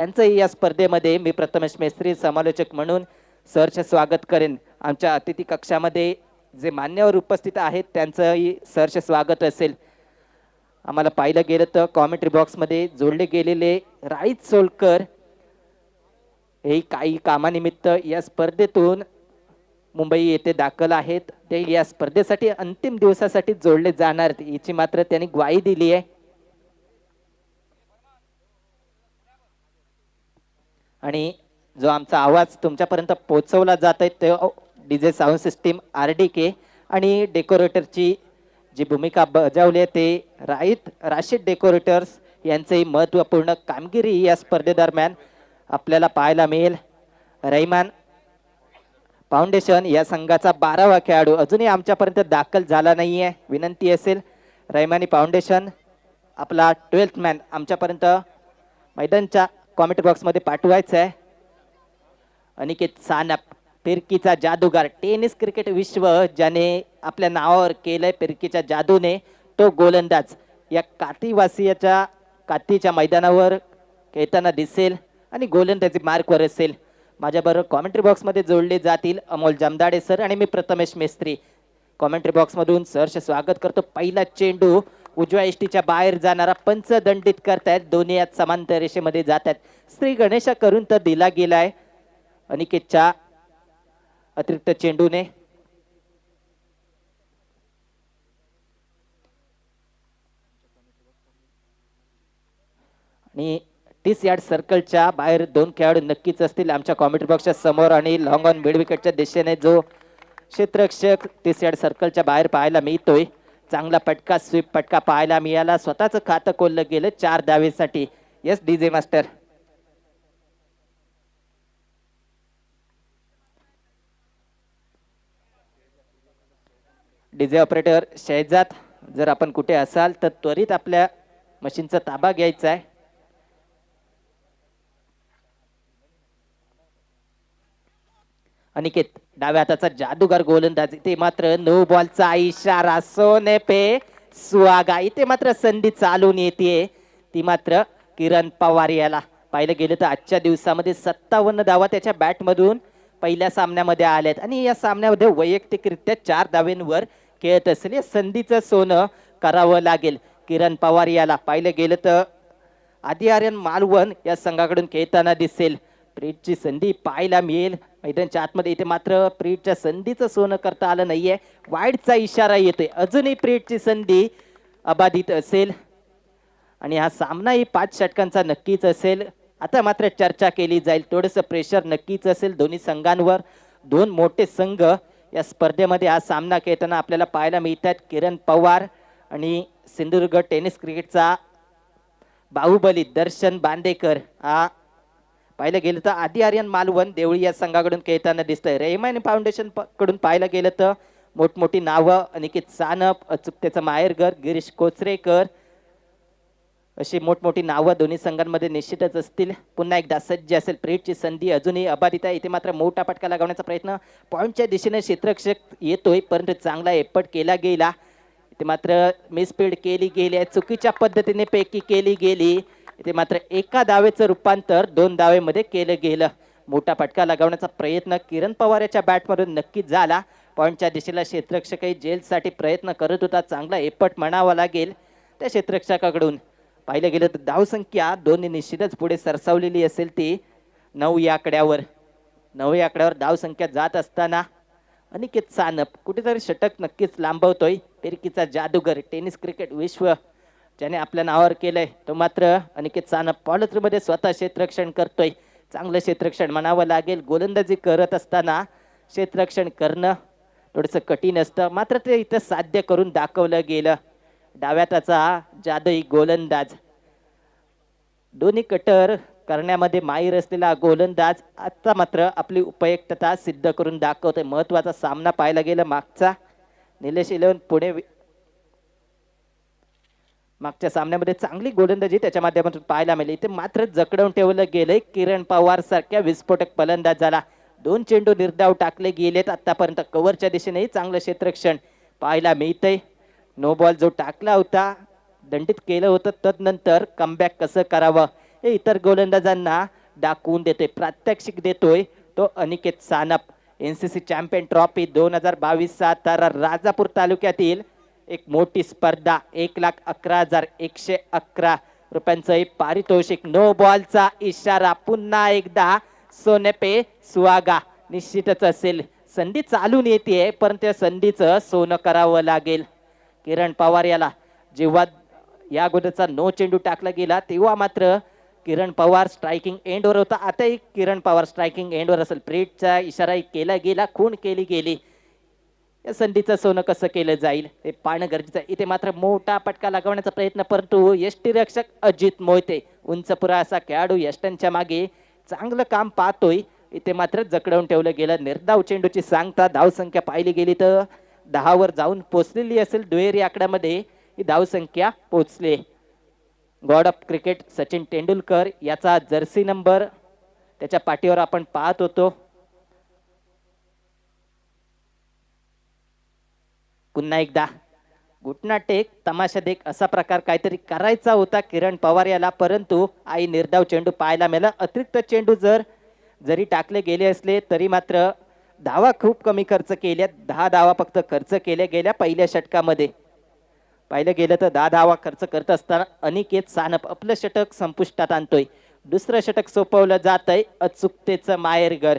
यांचंही या स्पर्धेमध्ये मी प्रथमेश मेस्त्री समालोचक म्हणून सरचे स्वागत करेन। आमच्या अतिथी कक्षामध्ये जे मान्यवर उपस्थित आहेत त्यांचंही सरचे स्वागत असेल। आम्हाला पाहिलं गेलं तर कॉमेंट्री बॉक्समध्ये जोडले गेलेले राईत सोलकर हे काही कामानिमित्त या स्पर्धेतून मुंबई येथे दाखल आहेत। ते या स्पर्धेसाठी अंतिम दिवसासाठी जोडले जाणार याची मात्र त्यांनी ग्वाही दिली आहे। आणि जो आमचा आवाज तुमच्यापर्यंत पोहोचवला जात आहे तो डीजे साऊंड सिस्टीम RDK आणि डेकोरेटरची जी भूमिका बजावली आहे ते राशीद डेकोरेटर्स यांचेही महत्त्वपूर्ण कामगिरी या स्पर्धेदरम्यान आपल्याला पाहायला मिळेल। रहिमान फाउंडेशन या संघाचा 12वा खेळाडू अजूनही आमच्यापर्यंत दाखल झाला नाही आहे। विनंती असेल रहिमानी फाउंडेशन आपला 12th मॅन आमच्यापर्यंत मैदानच्या कॉमेंट बॉक्समध्ये पाठवायचं आहे। अनिकेत सानप फिरकीचा जादूगार टेनिस क्रिकेट विश्व ज्याने आपल्या नावावर केलंय फिरकीच्या जादूने तो गोलंदाज या काठीवासियाच्या काठीच्या मैदानावर खेळताना दिसेल आणि गोलंदाजी मार्कवर असेल। माझ्याबरोबर कॉमेंट्री बॉक्समध्ये जोडले जातील अमोल जमदाडे सर आणि मी प्रथमेश मेस्त्री। कॉमेंट्री बॉक्समधून सरचे स्वागत करतो। पहिला चेंडू उजव्या इष्टीच्या बाहेर जाणारा पंच दंडित करतायत। दोन्ही यात समांतर रेषेमध्ये जात आहेत। श्री गणेशा करून तर दिला गेलाय अनिकेतच्या अतिरिक्त चेंडूने। आणि 30 यार्ड सर्कलच्या बाहेर दोन खेळाडू नक्कीच असतील आमच्या कॉमेंट्री बॉक्सच्या समोर आणि लॉंग ऑन मिड विकेटच्या दिशेने जो क्षेत्ररक्षक 30 यार्ड सर्कलच्या बाहेर पाहायला मिळतोय। चांगला पटका स्वीप पटका पाहायला मिळाला। स्वतःचं खातं खोललं गेलं 4 धावेसाठी। Yes DJ master. DJ operator Shahzad जर आपण कुठे असाल तर त्वरित आपल्या मशीनचा ताबा घ्यायचा आहे। अनिकेत डाव्या हाताचा जादूगार गोलंदाज इथे मात्र नो बॉलचा इशारा सोने पे सुहागा। इथे मात्र संधी चालून येते ती मात्र किरण पवार याला पाहिलं गेलं तर आजच्या दिवसामध्ये 57 धावा त्याच्या बॅटमधून पहिल्या सामन्यामध्ये आल्यात आणि या सामन्यामध्ये वैयक्तिकरित्या 4 धावांवर खेळत असेल। या संधीचं सोनं करावं लागेल किरण पवार याला। पाहिलं गेलं तर आदी आर्यन मालवण या संघाकडून खेळताना दिसेल। प्रीटची संधी पाहायला मिळेल मैदानाच्या आतमध्ये। इथे मात्र प्रीटच्या संधीचं सोनं करता आलं नाहीये। वाईडचा इशारा येतोय। अजूनही प्रीटची संधी अबाधित असेल आणि हा सामनाही 5 षटकांचा नक्कीच असेल। आता मात्र चर्चा केली जाईल। थोडंसं प्रेशर नक्कीच असेल दोन्ही संघांवर। दोन मोठे संघ या स्पर्धेमध्ये हा सामना खेळताना आपल्याला पाहायला मिळतात। किरण पवार आणि सिंधुदुर्ग टेनिस क्रिकेटचा बाहुबली दर्शन बांदेकर हा पाहिलं गेलं तर आदी आर्यन मालवण देवळी या संघाकडून खेळताना दिसतंय। रहिमान फाउंडेशन कडून पाहायला गेलं तर मोठमोठी नावं अनिकेत सानप अचूकतेचा माहेरघर गिरीश कोचरेकर अशी मोठमोठी नावं दोन्ही संघांमध्ये निश्चितच असतील। पुन्हा एकदा सज्ज असेल प्रीटची संधी अजूनही अबाधित आहे। इथे मात्र मोठा फटका लागवण्याचा प्रयत्न पॉईंटच्या दिशेने क्षेत्ररक्षक येतोय परंतु चांगला एफर्ट केला गेला। इथे मात्र मिसफील्ड केली गेली चुकीच्या पद्धतीने पैकी केली गेली। इथे मात्र एका धावेचं रूपांतर 2 धावेमध्ये केलं गेलं। मोठा फटका लगावण्याचा प्रयत्न किरण पवार याच्या बॅटमधून नक्कीच झाला। पॉईंटच्या दिशेला क्षेत्ररक्षकही जेलसाठी प्रयत्न करत होता। चांगला एफर्ट म्हणावा लागेल त्या क्षेत्ररक्षकाकडून। पाहिलं गेलं तर धावसंख्या दोन्ही निश्चितच पुढे सरसावलेली असेल ती 9 या आकड्यावर। 9 या आकड्यावर धावसंख्या जात असताना अनिकेत सानप कुठेतरी षटक नक्कीच लांबवतोय। फिरकीचा जादूगर टेनिस क्रिकेट विश्व ज्याने आपल्या नावावर केलंय तो मात्र अनिकेत सानप पॉलिथ्रीमध्ये स्वतः क्षेत्ररक्षण करतोय। चांगलं क्षेत्ररक्षण म्हणावं लागेल। गोलंदाजी करत असताना क्षेत्ररक्षण करणं थोडंसं कठीण असतं मात्र ते इथं साध्य करून दाखवलं गेलं। डाव्या हाताचा जादुई गोलंदाज दोन्ही कटर करण्यामध्ये माहीर असलेला गोलंदाज आता मात्र आपली उपयुक्तता सिद्ध करून दाखवतोय। महत्त्वाचा सामना पाहायला गेला मागचा निलेश 11 पुणे मागच्या सामन्यामध्ये चांगली गोलंदाजी त्याच्या माध्यमातून पाहायला मिळाली। इथे मात्र जकडवून ठेवलं गेलंय किरण पवार सारख्या विस्फोटक फलंदाजाला। 2 चेंडू निर्धाव टाकले गेलेत आतापर्यंत। कव्हरच्या दिशेनेही चांगलं क्षेत्ररक्षण पाहायला मिळतंय। नो बॉल जो टाकला होता दंडित केलं होतं तदनंतर कमबॅक कसं करावं हे इतर गोलंदाजांना दाखवून देतोय, प्रात्यक्षिक देतोय तो Aniket Sanap. NCC champion trophy 2022 Satara Rajapur तालुक्यातील एक मोठी स्पर्धा. 1,11,111 रुपयांचं हे पारितोषिक. नो बॉलचा इशारा. पुन्हा एकदा सोनेपे सुहागा निश्चितच असेल. संधी चालून येते पण त्या संधीचं सोनं करावं लागेल. किरण पवार याला जेव्हा या अगोदरचा नो चेंडू टाकला गेला तेव्हा मात्र किरण पवार स्ट्रायकिंग एंडवर होता. आताही किरण पवार स्ट्रायकिंग एंडवर असेल. ब्रेडचा इशारा केला गेला, खून केली गेली. या संधीचं सोनं कसं केलं जाईल हे पाहणं गरजेचं आहे. इथे मात्र मोठा पटका लागवण्याचा प्रयत्न, परंतु यष्टीरक्षक अजित मोहिते उंचपुरा असा खेळाडू यष्टांच्या मागे चांगलं काम पाहतोय. इथे मात्र जकडवून ठेवलं गेलं. निर्धाव चेंडूची सांगता धावसंख्या पाहिली गेली तर 10 वर जाऊन पोचलेली असेल. दुहेरी आकड्यामध्ये ही धावसंख्या पोचली. God of cricket Sachin Tendulkar याचा जर्सी नंबर त्याच्या पाठीवर आपण पाहत होतो. पुन्हा एकदा घुटना टेक तमाशा देख असा प्रकार काहीतरी करायचा होता किरण पवार याला, परंतु आई निर्धाव चेंडू पाहायला मिळाला. अतिरिक्त चेंडू जरी टाकले गेले असले तरी मात्र धावा खूप कमी खर्च केल्या. 10 धावा फक्त खर्च केल्या गेल्या पहिल्या षटकामध्ये. पाहिलं गेलं तर 10 धावा खर्च करत असताना अनिकेत सानप आपलं षटक संपुष्टात आणतोय. दुसरं षटक सोपवलं जात आहे. अचूकतेचं माहेरघर.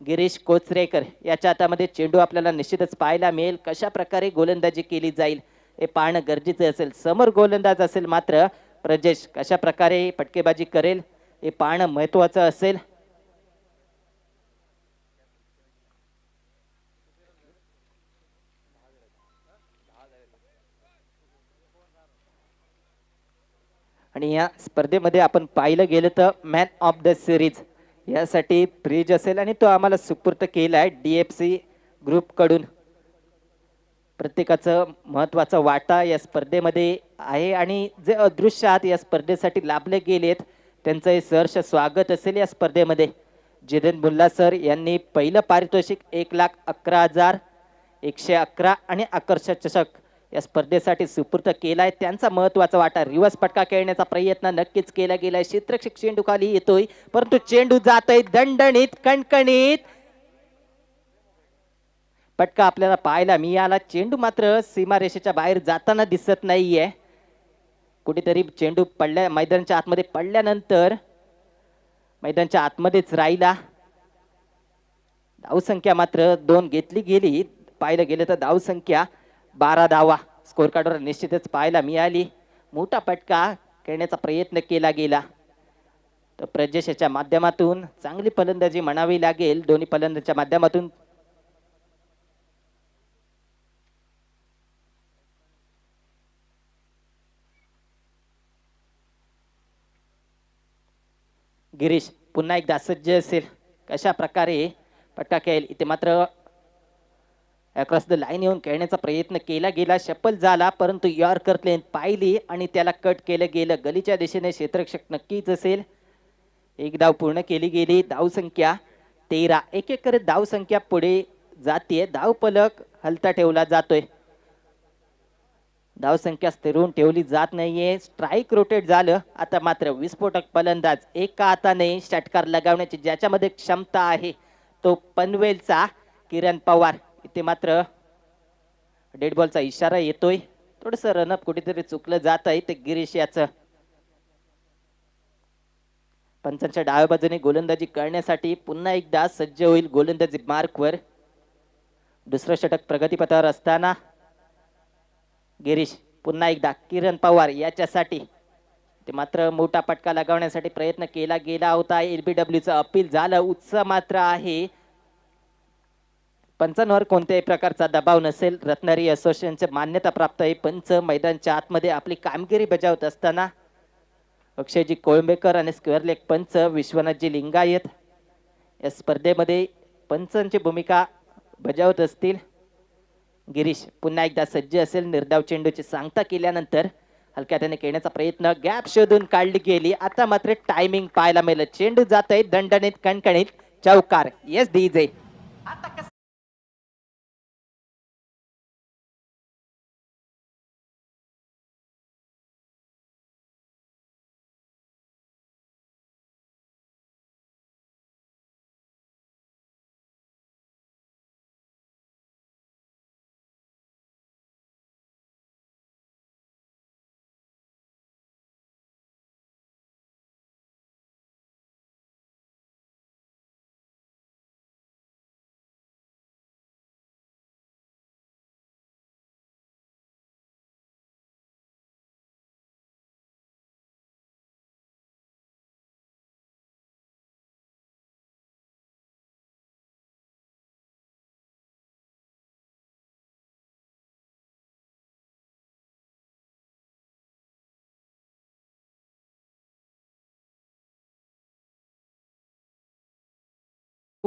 गिरीश कोचरेकर याच्या हातामध्ये चेंडू आपल्याला निश्चितच पाहायला मिळेल. कशा प्रकारे गोलंदाजी केली जाईल हे पाहणं गरजेचं असेल. समोर गोलंदाज असेल मात्र प्रजेश कशा प्रकारे फटकेबाजी करेल हे पाहणं महत्वाचं असेल. आणि या स्पर्धेमध्ये आपण पाहिलं गेलं तर मॅन ऑफ द सिरीज यासाठी फ्रीज असेल आणि तो आम्हाला सुपूर्त केला आहे DFC ग्रुप कडून. प्रत्येकाचं महत्वाचा वाटा या स्पर्धेमध्ये आहे आणि जे अदृश्य आहात या स्पर्धेसाठी लाभले गेलेत त्यांचं हे सहर्ष स्वागत असेल. या स्पर्धेमध्ये जिदेन मुल्ला सर यांनी पहिलं पारितोषिक 1,11,111 आणि आकर्षक चषक या स्पर्धेसाठी सुपूर्त केलाय. त्यांचा महत्वाचा वाटा. रिवर्स पटका खेळण्याचा प्रयत्न नक्कीच केला गेलाय. क्षेत्ररक्षक चेंडू खाली येतोय परंतु चेंडू जातोय दणदणीत कणकणीत. पटका आपल्याला पाहायला मिळाला. चेंडू मात्र सीमारेषेच्या बाहेर जाताना दिसत नाहीये. कुठेतरी चेंडू मैदानाच्या आतमध्ये पडल्यानंतर मैदानाच्या आतमध्येच राहिला. धावसंख्या मात्र 2 घेतली गेली. पाहिलं गेलं तर धावसंख्या 12 धावा स्कोर कार्डवर निश्चितच पाहायला मिळाली. मोठा पटका खेळण्याचा प्रयत्न केला गेला. तर प्रजेशच्या माध्यमातून चांगली फलंदाजी म्हणावी लागेल. दोन्ही फलंदाजाच्या माध्यमातून गिरीश पुन्हा एकदा सज्ज असेल. कशा प्रकारे पटका खेळेल. इथे मात्र अक्रॉस द लाईन येऊन खेळण्याचा प्रयत्न केला गेला. शफल झाला परंतु यॉर्कर लेन पाहिली आणि त्याला कट केलं गेलं. गलीच्या दिशेने क्षेत्ररक्षक नक्कीच असेल. एक धाव पूर्ण केली गेली. धावसंख्या 13. एक एक करत धावसंख्या पुढे जाते. धाव फलक हलता ठेवला जातोय. धावसंख्या स्थिरवून ठेवली जात नाहीये. स्ट्राईक रोटेट झालं. आता मात्र विस्फोटक फलंदाज एका हाताने षटकार लगावण्याची ज्याच्यामध्ये क्षमता आहे तो पनवेलचा किरण पवार. इथे मात्र डेड बॉलचा इशारा येतोय. थोडस रनअप कुठेतरी चुकलं जात आहे ते गिरीश याचं. पंचांच्या डाव्या बाजूने गोलंदाजी करण्यासाठी पुन्हा एकदा सज्ज होईल गोलंदाजी मार्कवर. दुसरं षटक प्रगतीपथावर असताना गिरीश पुन्हा एकदा किरण पवार याच्यासाठी. ते मात्र मोठा पटका लगावण्यासाठी प्रयत्न केला गेला होता. LBWचं अपील झालं. उत्साह मात्र आहे. पंचांवर कोणत्याही प्रकारचा दबाव नसेल. रत्नागिरी असोसिएशनचे मान्यता प्राप्त आहे. पंच मैदानाच्या आतमध्ये आपली कामगिरी बजावत असताना अक्षयजी कोळंबेकर आणि स्क्वेअर लेग पंच विश्वनाथजी लिंगायत या स्पर्धेमध्ये पंचांची भूमिका बजावत असतील. गिरीश पुन्हा एकदा सज्ज असेल. निर्धाव चेंडूची सांगता केल्यानंतर हलक्या त्याने खेळण्याचा प्रयत्न. गॅप शोधून काढली गेली. आता मात्र टायमिंग पाहायला मिळेल. चेंडू जात आहे दणदणीत कणकणीत. चौकार. Yes DJ.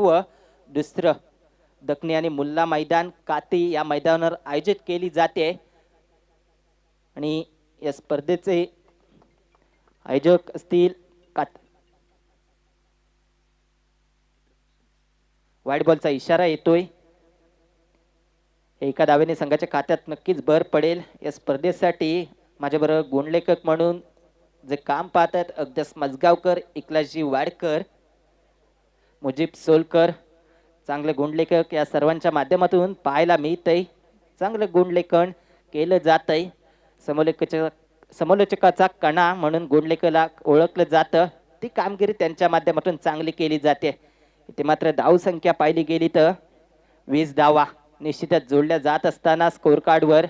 व दुसरं दखनी आणि मुल्ला मैदान काती या मैदानावर आयोजित केली जाते आणि या स्पर्धेचे आयोजक असतील वाईट बॉलचा इशारा येतोय. एका धावेने संघाच्या खात्यात नक्कीच भर पडेल. या स्पर्धेसाठी माझ्याबरोबर गुणलेखक म्हणून जे काम पाहतात अगदस मजगावकर, इकलाजी वाडकर, मुजीब सोलकर, चांगले गुणलेखक या सर्वांच्या माध्यमातून पाहायला मिळतंय. चांगलं गुणलेखन केलं जातंय. समोलोचकाचा कणा म्हणून गुणलेखकाला ओळखलं जातं. ती कामगिरी त्यांच्या माध्यमातून चांगली केली जाते. इथे मात्र धाव संख्या पाहिली गेली तर 20 धावा निश्चितच जोडल्या जात असताना स्कोर कार्डवर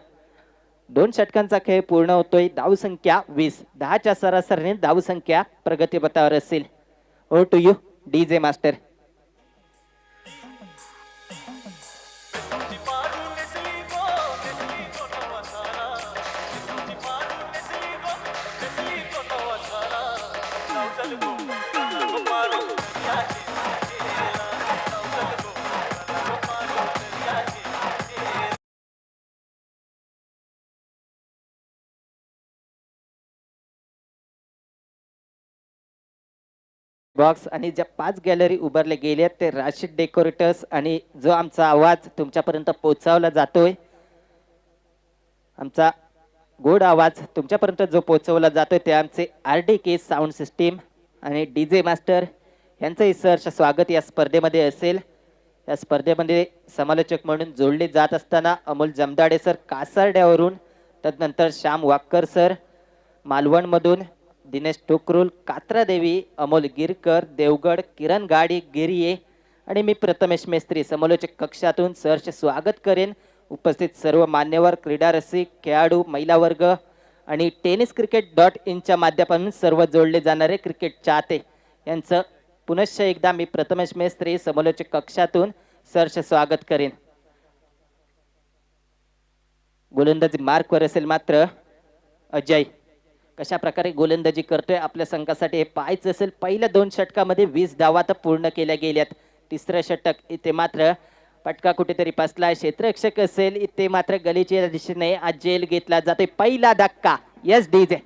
2 षटकांचा खेळ पूर्ण होतोय. धाव संख्या 20, 10च्या सरासरीने धाव संख्या प्रगतीपथावर असेल. ओ to you DJ master. Box आणि ज्या 5 गॅलरी उभारले गेले ते राशीद डेकोरेटर्स आणि जो आमचा आवाज तुमच्यापर्यंत पोहोचवला जातोय, आमचा गोड आवाज तुमच्यापर्यंत जो पोहोचवला जातोय ते आमचे RDK साऊंड सिस्टीम आणि डीजे मास्टर यांचंही सहर्ष स्वागत या स्पर्धेमध्ये असेल. या स्पर्धेमध्ये समालोचक म्हणून जोडले जात असताना अमोल जमदाडे सर कासारड्यावरून, तदनंतर श्याम वाक्कर सर मालवणमधून, दिनेश टोकरूल कात्रादेवी, अमोल गिरकर देवगड, किरण गाडी गिरिये आणि मी प्रथमेश मेस्त्री समालोचक कक्षातून सहर्ष स्वागत करेन. उपस्थित सर्व मान्यवर, क्रीडा रसिक, खेळाडू, महिला वर्ग आणि tenniscricket.in माध्यमातून सर्व जोडले जाणारे क्रिकेट चाहते यांचं पुनश्च एकदा मी प्रथमेश मेस्त्री समालोचक कक्षातून सहर्ष स्वागत करेन. गोलंदाजी मार्कवर असेल मात्र अजय कशा प्रकारे गोलंदाजी करतोय आपल्या संघासाठी हे पाहायचं असेल. पहिल्या 2 षटकामध्ये 20 धावा तर पूर्ण केल्या गेल्यात. तिसरं षटक इथे मात्र पटका कुठेतरी बसलाय. क्षेत्ररक्षक असेल इथे मात्र गलीच्या दिशेने आज जेल घेतला जातोय. पहिला धक्का. Yes DJ.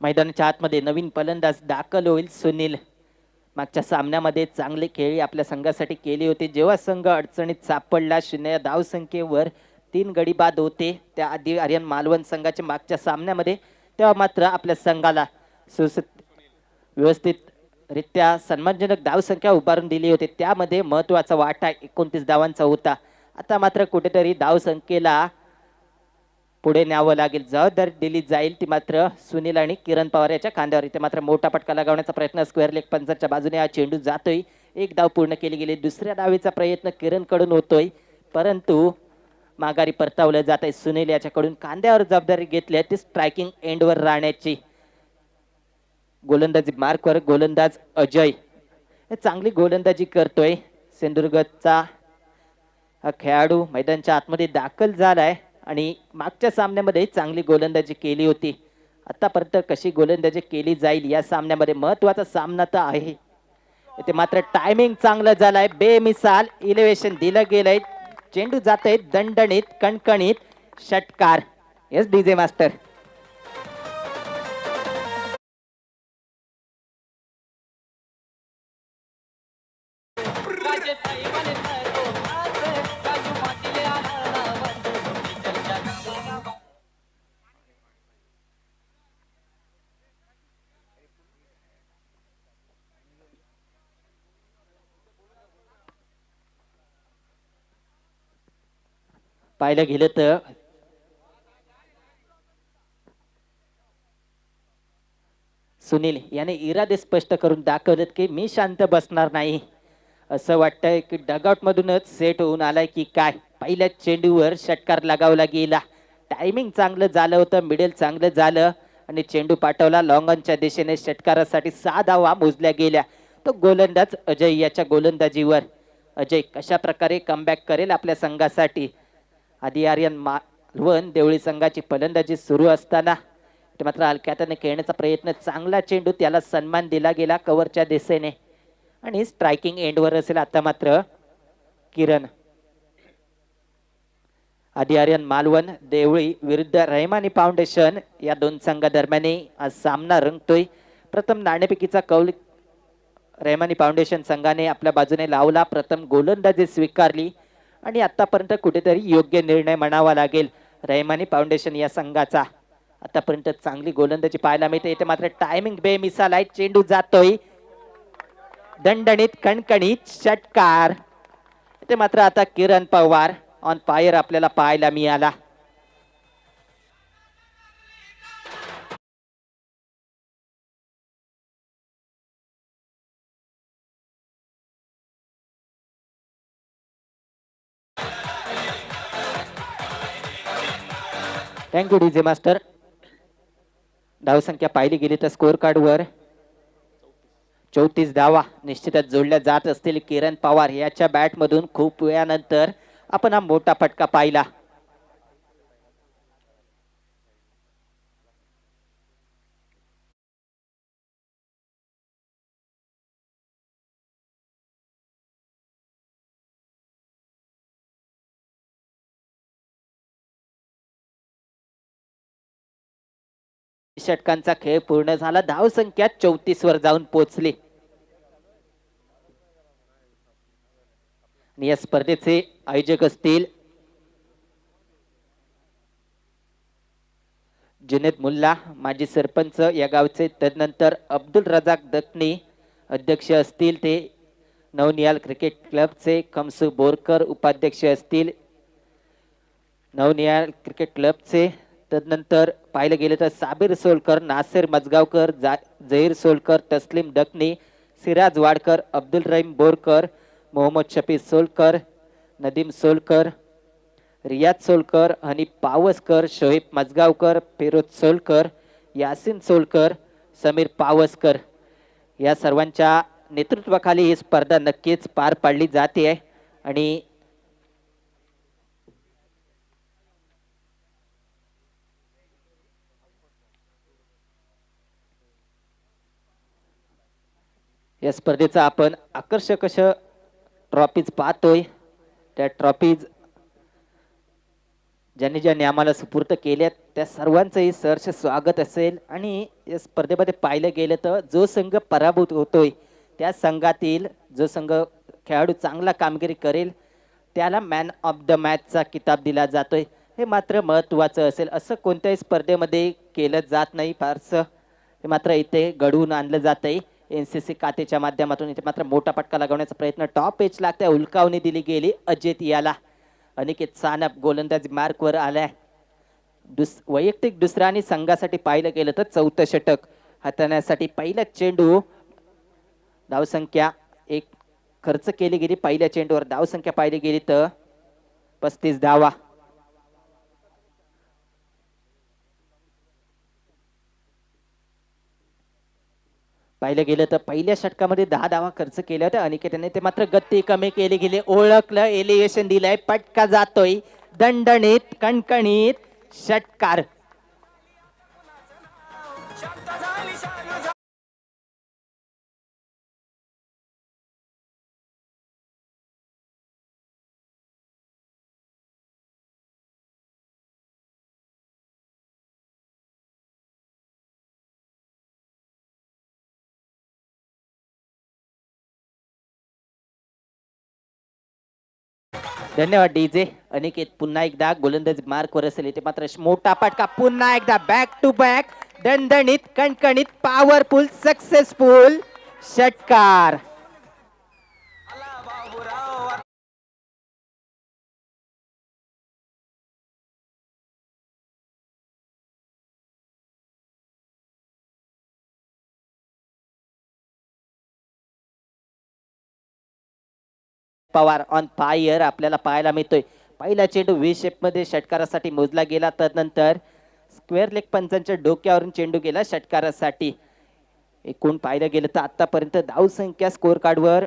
मैदानाच्या आतमध्ये नवीन फलंदाज दाखल होईल सुनील. मागच्या सामन्यामध्ये चांगली खेळी आपल्या संघासाठी केली होती. जेव्हा संघ अडचणीत सापडला, 0 धाव संख्येवर 3 गडी बाद होते त्याआधी आर्यन मालवण संघाच्या मागच्या सामन्यामध्ये, तेव्हा मात्र आपल्या संघाला व्यवस्थितरित्या सन्मानजनक धाव संख्या उभारून दिली होती. त्यामध्ये महत्त्वाचा वाटा 29 धावांचा होता. आता मात्र कुठेतरी धाव संख्येला पुढे न्यावं लागेल. जबाबदारी दिली जाईल ती मात्र सुनील आणि किरण पवार याच्या खांद्यावर. इथे मात्र मोठा फटका लगावण्याचा प्रयत्न स्क्वेअर लेग पंचाच्या बाजूने हा चेंडू जातोय. 1 धाव पूर्ण केली गेली. दुसऱ्या धावेचा प्रयत्न किरण कडून होतोय परंतु माघारी परतावलं जात आहे. सुनील याच्याकडून खांद्यावर जबाबदारी घेतली ती स्ट्रायकिंग एंडवर राहण्याची. गोलंदाजी मार्कवर गोलंदाज अजय चांगली गोलंदाजी करतोय. सिंधुदुर्गचा हा खेळाडू मैदानाच्या आतमध्ये दाखल झालाय आणि मागच्या सामन्यामध्ये चांगली गोलंदाजी केली होती. आतापर्यंत कशी गोलंदाजी केली जाईल या सामन्यामध्ये महत्त्वाचा सामना तर आहे. इथे मात्र टायमिंग चांगलं झालंय. बेमिसाल इलेव्हेशन दिलं गेलंय. चेंडू जातोय दणदणीत कणकणीत षटकार. Yes DJ master. पाहायला गेलं तर सुनील याने इरादे स्पष्ट करून दाखवलेत की मी शांत बसणार नाही. असं वाटतंय की डगआउट मधूनच सेट होऊन आलाय की काय. पहिल्या चेंडूवर षटकार लगावला गेला. टायमिंग चांगलं झालं होतं, मिडल चांगलं झालं आणि चेंडू पाठवला लॉंगॉनच्या दिशेने. षटकारासाठी 6 धावा मोजल्या गेल्या. तो गोलंदाज अजय याच्या गोलंदाजीवर. अजय कशा प्रकारे कमबॅक करेल आपल्या संघासाठी. आधी आर्यन मालवण देवळी संघाची फलंदाजी सुरू असताना ते मात्र हलक्यात खेळण्याचा प्रयत्न. चांगला चेंडू, त्याला सन्मान दिला गेला कव्हरच्या दिशेने आणि स्ट्रायकिंग एंडवर असेल आता मात्र किरण. आधी आर्यन मालवण देवळी विरुद्ध रहमानी फाउंडेशन या दोन संघादरम्यान आज सामना रंगतोय. प्रथम नाणेफेकीचा कौल रहमानी फाउंडेशन संघाने आपल्या बाजूने लावला. प्रथम गोलंदाजी स्वीकारली आणि आतापर्यंत कुठेतरी योग्य निर्णय म्हणावा लागेल रहमानी फाउंडेशन या संघाचा. आतापर्यंत चांगली गोलंदाजी पाहायला मिळते. इथे मात्र टायमिंग बेमिसाल आहे. चेंडू जातोय दणदणीत कणकणीत षटकार. इथे मात्र आता किरण पवार ऑन फायर आपल्याला पाहायला मिळाला. Thank you DJ master. धावसंख्या पाहिली गेली तर स्कोर कार्डवर 34 धावा निश्चितच जोडल्या जात असतील. किरण पवार याच्या बॅट मधून खूप वेळानंतर आपण हा मोठा फटका पाहिला. षटकांचा खेळ पूर्ण झाला. धावसंख्या 34 वर जाऊन पोहोचली. आणि या स्पर्धेचे आयोजक असतील जुनेद मुल्ला माजी सरपंच या गावचे. तदनंतर अब्दुल रजाक दखनी अध्यक्ष असतील ते नवनिहाल क्रिकेट क्लबचे. कमसू बोरकर उपाध्यक्ष असतील नवनिहाल क्रिकेट क्लबचे. तदनंतर पाहिलं गेलं तर साबिर सोलकर, नासिर मजगावकर, जहीर सोलकर, तस्लीम दखनी, सिराज वाडकर, अब्दुल रहीम बोरकर, मोहम्मद शफी सोलकर, नदीम सोलकर, रियाज सोलकर, हनीफ पावसकर, शोएब मजगावकर, फिरोज सोलकर, यासिन सोलकर, समीर पावसकर या सर्वांच्या नेतृत्वाखाली ही स्पर्धा नक्कीच पार पाडली जाते आहे. आणि या स्पर्धेचा आपण आकर्षक असं ट्रॉफीज पाहतोय. त्या ट्रॉफीज ज्यांनी ज्यांनी आम्हाला सुपूर्त केल्यात त्या सर्वांचंही सहर्ष स्वागत असेल. आणि या स्पर्धेमध्ये पाहिलं गेलं तर जो संघ पराभूत होतोय त्या संघातील जो संघ खेळाडू चांगला कामगिरी करेल त्याला मॅन ऑफ द मॅचचा किताब दिला जातोय. हे मात्र महत्त्वाचं असेल. असं कोणत्याही स्पर्धेमध्ये केलं जात नाही फारसं. हे मात्र इथे घडवून आणलं जातंय NCC कातेच्या माध्यमातून. इथे मात्र मोठा फटका लागवण्याचा प्रयत्न टॉप एच लागते. उलकावणी दिली गेली अजित याला. अनिकेत सानप गोलंदाजी मार्कवर आलाय. वैयक्तिक दुसरा आणि संघासाठी पाहिलं गेलं तर चौथं षटक हाताळण्यासाठी पहिला चेंडू. धावसंख्या एक खर्च केली गेली पहिल्या चेंडूवर. धावसंख्या पाहिली गेली तर 35 धावा. पाहिलं गेलं तर पहिल्या षटकामध्ये 10 धावा खर्च केल्या होत्या अनिकेतने. ते मात्र गती कमी केली गेली. ओळखलं, एलिव्हेशन दिलंय, पटका जातोय दणदणीत कणकणीत षटकार. धन्यवाद डीजे. अनिकेत पुन्हा एकदा गोलंदाज मार्कवर असेल. इथे मात्र मोठा फटका पुन्हा एकदा बॅक टू बॅक दणदणीत कणकणीत पॉवरफुल सक्सेसफुल षटकार. पवार ऑन फायर आपल्याला पाहायला मिळतोय. पहिला चेंडू व्ही शेप मध्ये षटकारासाठी मोजला गेला, त्यानंतर स्क्वेअर लेग पंचांच्या डोक्यावरून चेंडू गेला षटकारासाठी. एकूण पाहिलं गेलं तर आतापर्यंत धावसंख्या स्कोर कार्डवर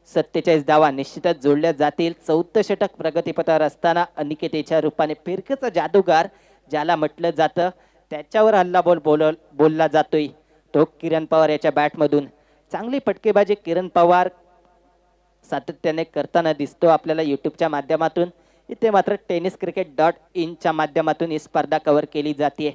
47 धावा निश्चितच जोडल्या जातील. 14 षटक प्रगतीपथावर असताना अनिकेतेच्या रूपाने फिरकेचा जादूगार ज्याला म्हटलं जातं त्याच्यावर हल्ला बोलला जातोय तो किरण पवार याच्या बॅटमधून. चांगली फटकेबाजी किरण पवार सातत्याने करताना दिसतो आपल्याला युट्यूबच्या माध्यमातून. इथे मात्र tenniscricket.in च्या माध्यमातून ही स्पर्धा कव्हर केली जाते.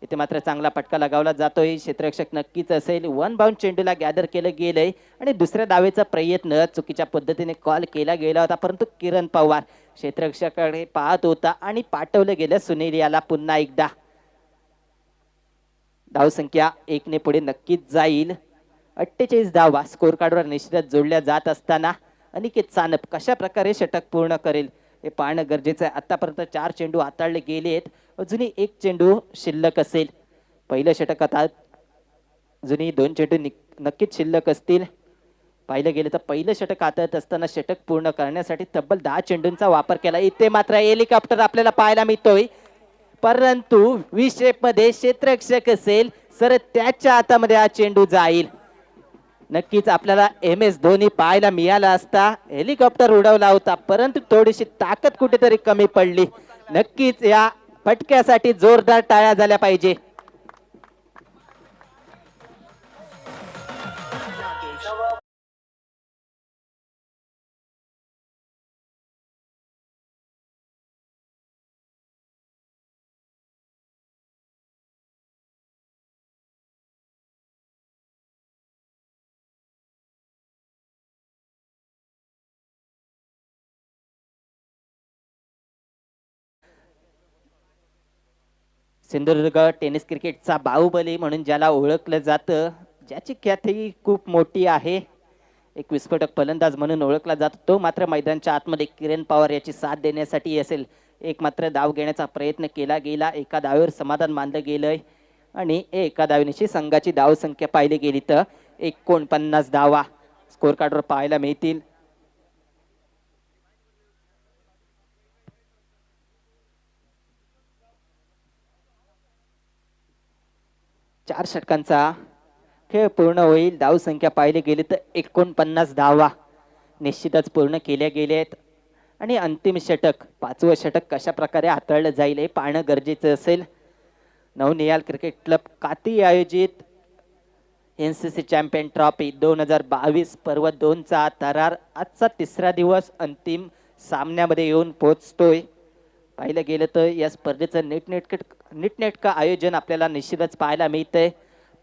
इथे मात्र चांगला फटका लगावला जातोय. क्षेत्ररक्षक नक्कीच असेल. वन बाउंड चेंडूला गॅदर केलं गेलंय आणि दुसऱ्या धावेचा प्रयत्न चुकीच्या पद्धतीने कॉल केला गेला होता, परंतु किरण पवार क्षेत्ररक्षकाकडे पाहत होता आणि पाठवलं गेलं सुनील याला पुन्हा एकदा. धावसंख्या 1 ने पुढे नक्कीच जाईल. 48 धावा स्कोर कार्डवर निश्चितच जोडल्या जात असताना अनिकेत सानप कशा प्रकारे षटक पूर्ण करेल हे पाहणं गरजेचं आहे. आतापर्यंत 4 चेंडू हाताळले गेलेत, अजूनही 1 चेंडू शिल्लक असेल. पहिलं षटक आता अजूनही 2 चेंडू नक्कीच शिल्लक असतील. पाहिलं गेलं तर पहिलं षटक हातात असताना षटक पूर्ण करण्यासाठी तब्बल 10 चेंडूंचा वापर केला. इथे मात्र हेलिकॉप्टर आपल्याला पाहायला मिळतोय, परंतु व्ही शेप मध्ये क्षेत्ररक्षक असेल सर त्याच्या हातामध्ये हा चेंडू जाईल. नक्कीच आपल्याला MS धोनी पाहायला मिळाला असता. हेलिकॉप्टर उडवला होता, परंतु थोडीशी ताकद कुठेतरी कमी पडली. नक्कीच या फटक्यासाठी जोरदार टाळ्या झाल्या पाहिजे. सिंधुदुर्ग टेनिस क्रिकेटचा बाहुबली म्हणून ज्याला ओळखलं जातं, ज्याची ख्याती खूप मोठी आहे, एक विस्फोटक फलंदाज म्हणून ओळखला जातो, तो मात्र मैदानाच्या आतमध्ये किरण पवार याची साथ देण्यासाठी असेल. एक मात्र धाव घेण्याचा प्रयत्न केला गेला, एका धावेवर समाधान मानलं गेलंय आणि एका धावेनिशी संघाची धावसंख्या पाहिली गेली तर 49 धावा स्कोर कार्डवर पाहायला मिळतील. चार षटकांचा खेळ पूर्ण होईल. धावसंख्या पाहिली गेली तर 49 धावा निश्चितच पूर्ण केल्या गेलेत आणि अंतिम षटक 5वं षटक कशा प्रकारे हाताळलं जाईल हे पाहणं गरजेचं असेल. नवनिहाल क्रिकेट क्लब काती आयोजित NCC चॅम्पियन ट्रॉफी 2022 पर्व 2 चा थरार आजचा तिसरा दिवस अंतिम सामन्यामध्ये येऊन पोहोचतोय. पाहिलं गेलं तर या स्पर्धेचं नीटनेटकं आयोजन आपल्याला निश्चितच पाहायला मिळतंय.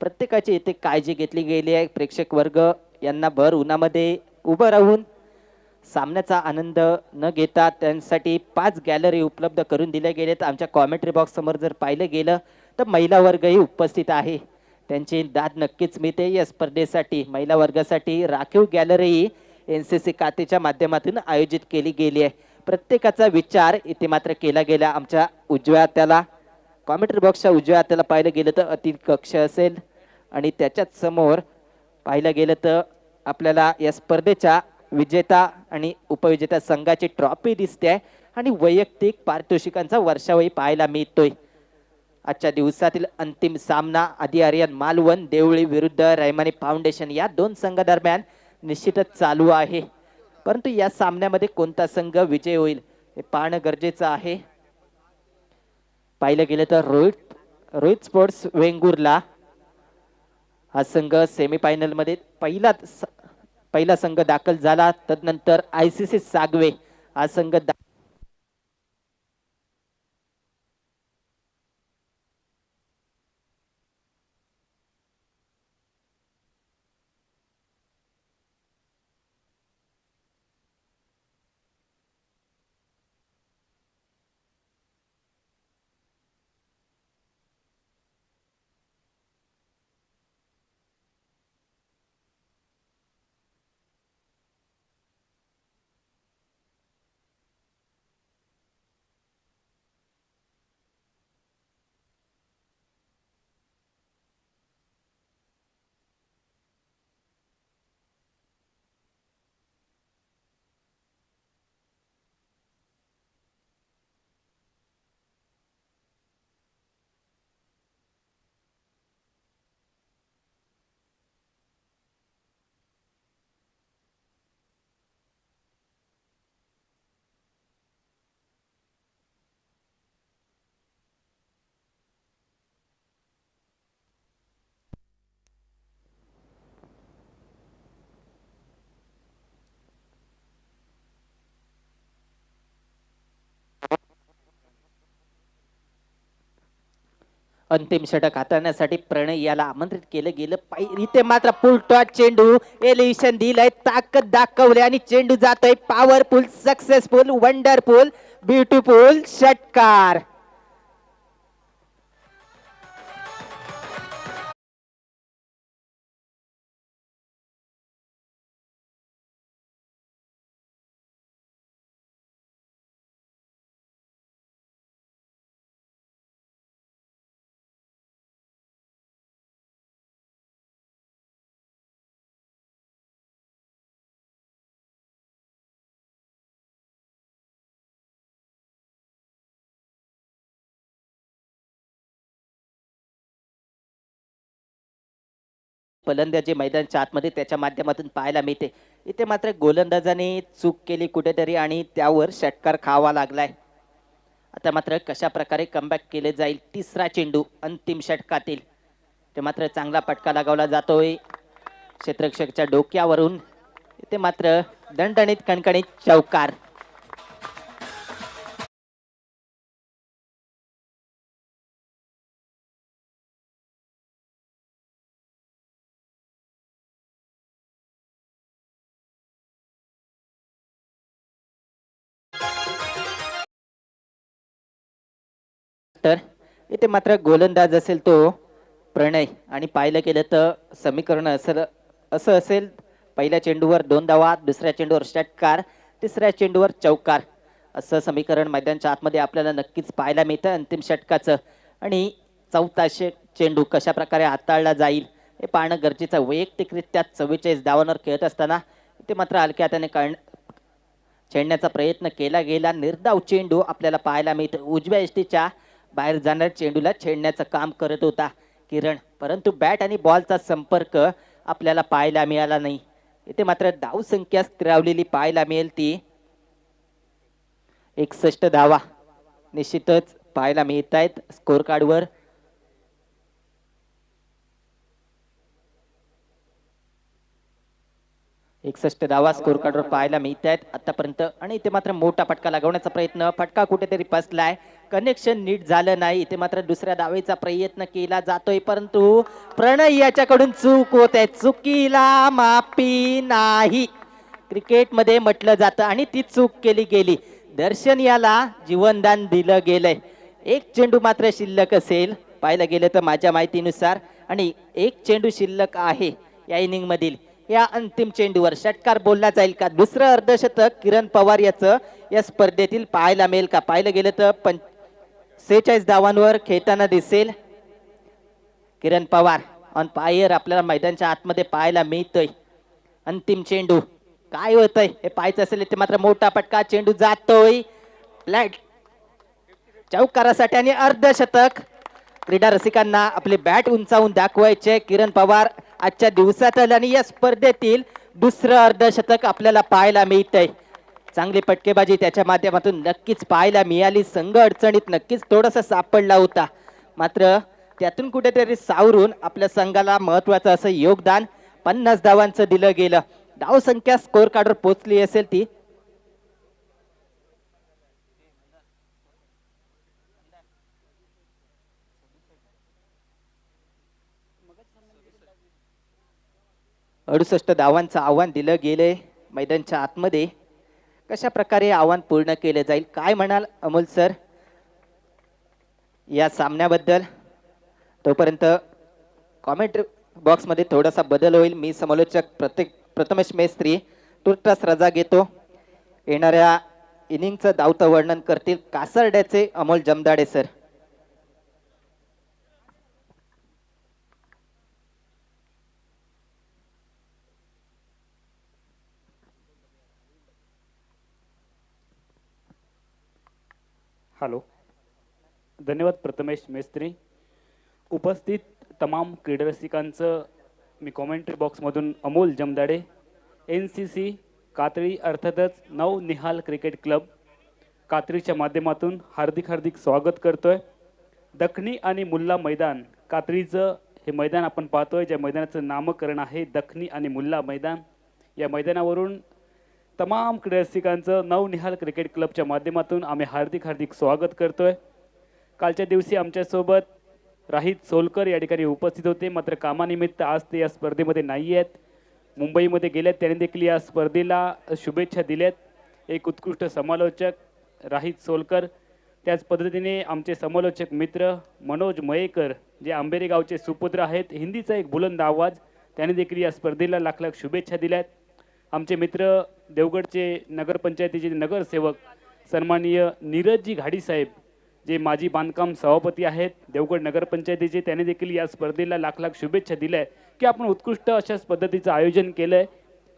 प्रत्येकाची इथे काळजी घेतली गेली आहे. प्रेक्षक वर्ग यांना भर उन्हामध्ये उभं राहून सामन्याचा आनंद न घेता त्यांसाठी 5 गॅलरी उपलब्ध करून दिल्या गेलेत. आमच्या कॉमेंट्री बॉक्स समोर जर पाहिलं गेलं तर महिला वर्गही उपस्थित आहे, त्यांची दाद नक्कीच मिळते. या स्पर्धेसाठी महिला वर्गासाठी राखीव गॅलरी NCC कातेच्या माध्यमातून आयोजित केली गेली आहे. प्रत्येकाचा विचार इथे मात्र केला गेला. आमच्या उजव्या हाताला कॉमेंट्री बॉक्सच्या उजव्या हाताला पाहिलं गेलं तर अतिथी कक्ष असेल आणि त्याच्याच समोर पाहिलं गेलं तर आपल्याला या स्पर्धेच्या विजेता आणि उपविजेता संघाची ट्रॉफी दिसते आहे आणि वैयक्तिक पारितोषिकांचा वर्षावही पाहायला मिळतोय. आजच्या दिवसातील अंतिम सामना आदी आर्यन मालवण देवळी विरुद्ध रहमानी फाउंडेशन या 2 संघादरम्यान निश्चितच चालू आहे, परंतु या सामन्यामध्ये कोणता संघ विजय होईल हे पाहणं गरजेचं आहे. पाहिलं गेलं तर रोहित स्पोर्ट्स वेंगुर्ला हा संघ सेमीफायनल मध्ये पहिला संघ दाखल झाला. तदनंतर ICC सागवे हा संघ अंतिम षटक हाताळण्यासाठी प्रणय याला आमंत्रित केलं गेलं पाहिजे. इथे मात्र पुलटॉ चेंडू एलिव्हेशन दिलंय, ताकद दाखवले आणि चेंडू जातोय. पॉवरफुल, सक्सेसफुल, वंडरफुल, ब्युटिफुल षटकार. फलंदाजी मैदानाच्या आतमध्ये त्याच्या माध्यमातून पाहायला मिळते. इथे मात्र गोलंदाजाने चूक केली कुठेतरी आणि त्यावर षटकार खावा लागलाय. आता मात्र कशा प्रकारे कमबॅक केले जाईल. तिसरा चेंडू अंतिम षटकातील, ते मात्र चांगला फटका लगावला जातोय क्षेत्ररक्षकाच्या डोक्यावरून. इथे मात्र दणदणीत कणकणीत चौकार. तर इथे मात्र गोलंदाज असेल तो प्रणय आणि पाहिलं गेलं तर समीकरण असं असेल. पहिल्या चेंडूवर 2 धावा, दुसऱ्या चेंडूवर षटकार, तिसऱ्या चेंडूवर चौकार, असं समीकरण मैदानाच्या आतमध्ये आपल्याला नक्कीच पाहायला मिळतं अंतिम षटकाचं. आणि चौथा चेंडू कशा प्रकारे हाताळला जाईल हे पाहणं गरजेचं. वैयक्तिकरित्या 44 धावांवर खेळत असताना इथे मात्र हलक्या हाताने छेडण्याचा प्रयत्न केला गेला. निर्धाव चेंडू आपल्याला पाहायला मिळतं. उजव्या यष्टीच्या बाहेर जाणाऱ्या चेंडूला छेडण्याचं काम करत होता किरण, परंतु बॅट आणि बॉलचा संपर्क आपल्याला पाहायला मिळाला नाही. इथे मात्र धावसंख्या स्थिरावलेली पाहायला मिळेल ती 61 धावा निश्चितच पाहायला मिळत आहेत स्कोर कार्डवर. एकसष्ट धावा स्कोर कार्डवर पाहायला मिळत आहेत आतापर्यंत. आणि इथे मात्र मोठा फटका लागवण्याचा प्रयत्न, फटका कुठेतरी फसलाय, कनेक्शन नीट झालं नाही. इथे मात्र दुसऱ्या धावेचा प्रयत्न केला जातोय, परंतु प्रणय याच्याकडून चूक होत आहे. चुकीला माफी नाही क्रिकेटमध्ये म्हटलं जातं आणि ती चूक केली गेली. दर्शन याला जीवनदान दिलं गेलंय. एक चेंडू मात्र शिल्लक असेल पाहायला गेलं तर माझ्या माहितीनुसार, आणि एक चेंडू शिल्लक आहे या इनिंग मधील. या अंतिम चेंडूवर षटकार बोलला जाईल का? दुसरं अर्धशतक किरण पवार याचं या स्पर्धेतील पाहायला मिळेल का? पाहिलं गेलं तर 46 धावांवर खेळताना दिसेल किरण पवार ऑन फायर आपल्याला मैदानाच्या आतमध्ये पाहायला मिळतोय. अंतिम चेंडू काय होतंय हे पाहायचं असेल. ते मात्र मोठा फटका, चेंडू जातोय फ्लॅट चौकारासाठी आणि अर्धशतक. क्रीडा रसिकांना आपले बॅट उंचावून दाखवायचे. किरण पवार आजच्या दिवसातील आणि या स्पर्धेतील दुसरं अर्धशतक आपल्याला पाहायला मिळतंय. चांगली फटकेबाजी त्याच्या माध्यमातून नक्कीच पाहायला मिळाली. संघ अडचणीत नक्कीच थोडासा सापडला होता, मात्र त्यातून कुठेतरी सावरून आपल्या संघाला महत्वाचं असं योगदान 50 धावांचं दिलं गेलं. धावसंख्या स्कोर कार्डवर पोहोचली असेल ती 68 धावांचं आव्हान दिलं गेले मैदानाच्या आतमध्ये. कशा प्रकारे आव्हान पूर्ण केले जाईल, काय म्हणाल अमोल सर या सामन्याबद्दल? तोपर्यंत कॉमेंट बॉक्समध्ये थोडासा बदल होईल. मी समालोचक प्रथमेश मेस्त्री तुर्तास रजा घेतो. येणाऱ्या इनिंगचं धावतं वर्णन करतील कासर्ड्याचे अमोल जमदाडे सर. हॅलो, धन्यवाद प्रथमेश मेस्त्री. उपस्थित तमाम क्रीडारसिकांचं मी कॉमेंट्री बॉक्समधून अमोल जमदाडे, NCC कात्री अर्थातच नव निहाल क्रिकेट क्लब कात्रीच्या माध्यमातून हार्दिक स्वागत करतोय. दखनी आणि मुल्ला मैदान कात्रीचं हे मैदान आपण पाहतोय, ज्या मैदानाचं नामकरण आहे दखनी आणि मुल्ला मैदान. या मैदानावरून तमाम क्रीडारसिकांचं नवनिहाल क्रिकेट क्लबच्या माध्यमातून आम्ही हार्दिक स्वागत करतोय. कालच्या दिवशी आमच्यासोबत राहित सोलकर या ठिकाणी उपस्थित होते, मात्र कामानिमित्त आज ते या स्पर्धेमध्ये नाही आहेत. मुंबईमध्ये गेल्यात, त्यांनी देखील या स्पर्धेला शुभेच्छा दिल्यात. एक उत्कृष्ट समालोचक राहित सोलकर, त्याच पद्धतीने आमचे समालोचक मित्र मनोज मयेकर जे आंबेरे गावचे सुपुत्र आहेत, हिंदीचा एक बुलंद आवाज, त्यांनी देखील या स्पर्धेला लाख लाख शुभेच्छा दिल्यात. आमचे मित्र देवगडचे नगरपंचायतीचे नगरसेवक सन्माननीय नीरजजी घाडी साहेब जे माजी बांधकाम सभापती आहेत देवगड नगरपंचायतीचे, त्यांनी देखील या स्पर्धेला लाख लाख शुभेच्छा दिल्या की आपण उत्कृष्ट अशा पद्धतीचं आयोजन केलंय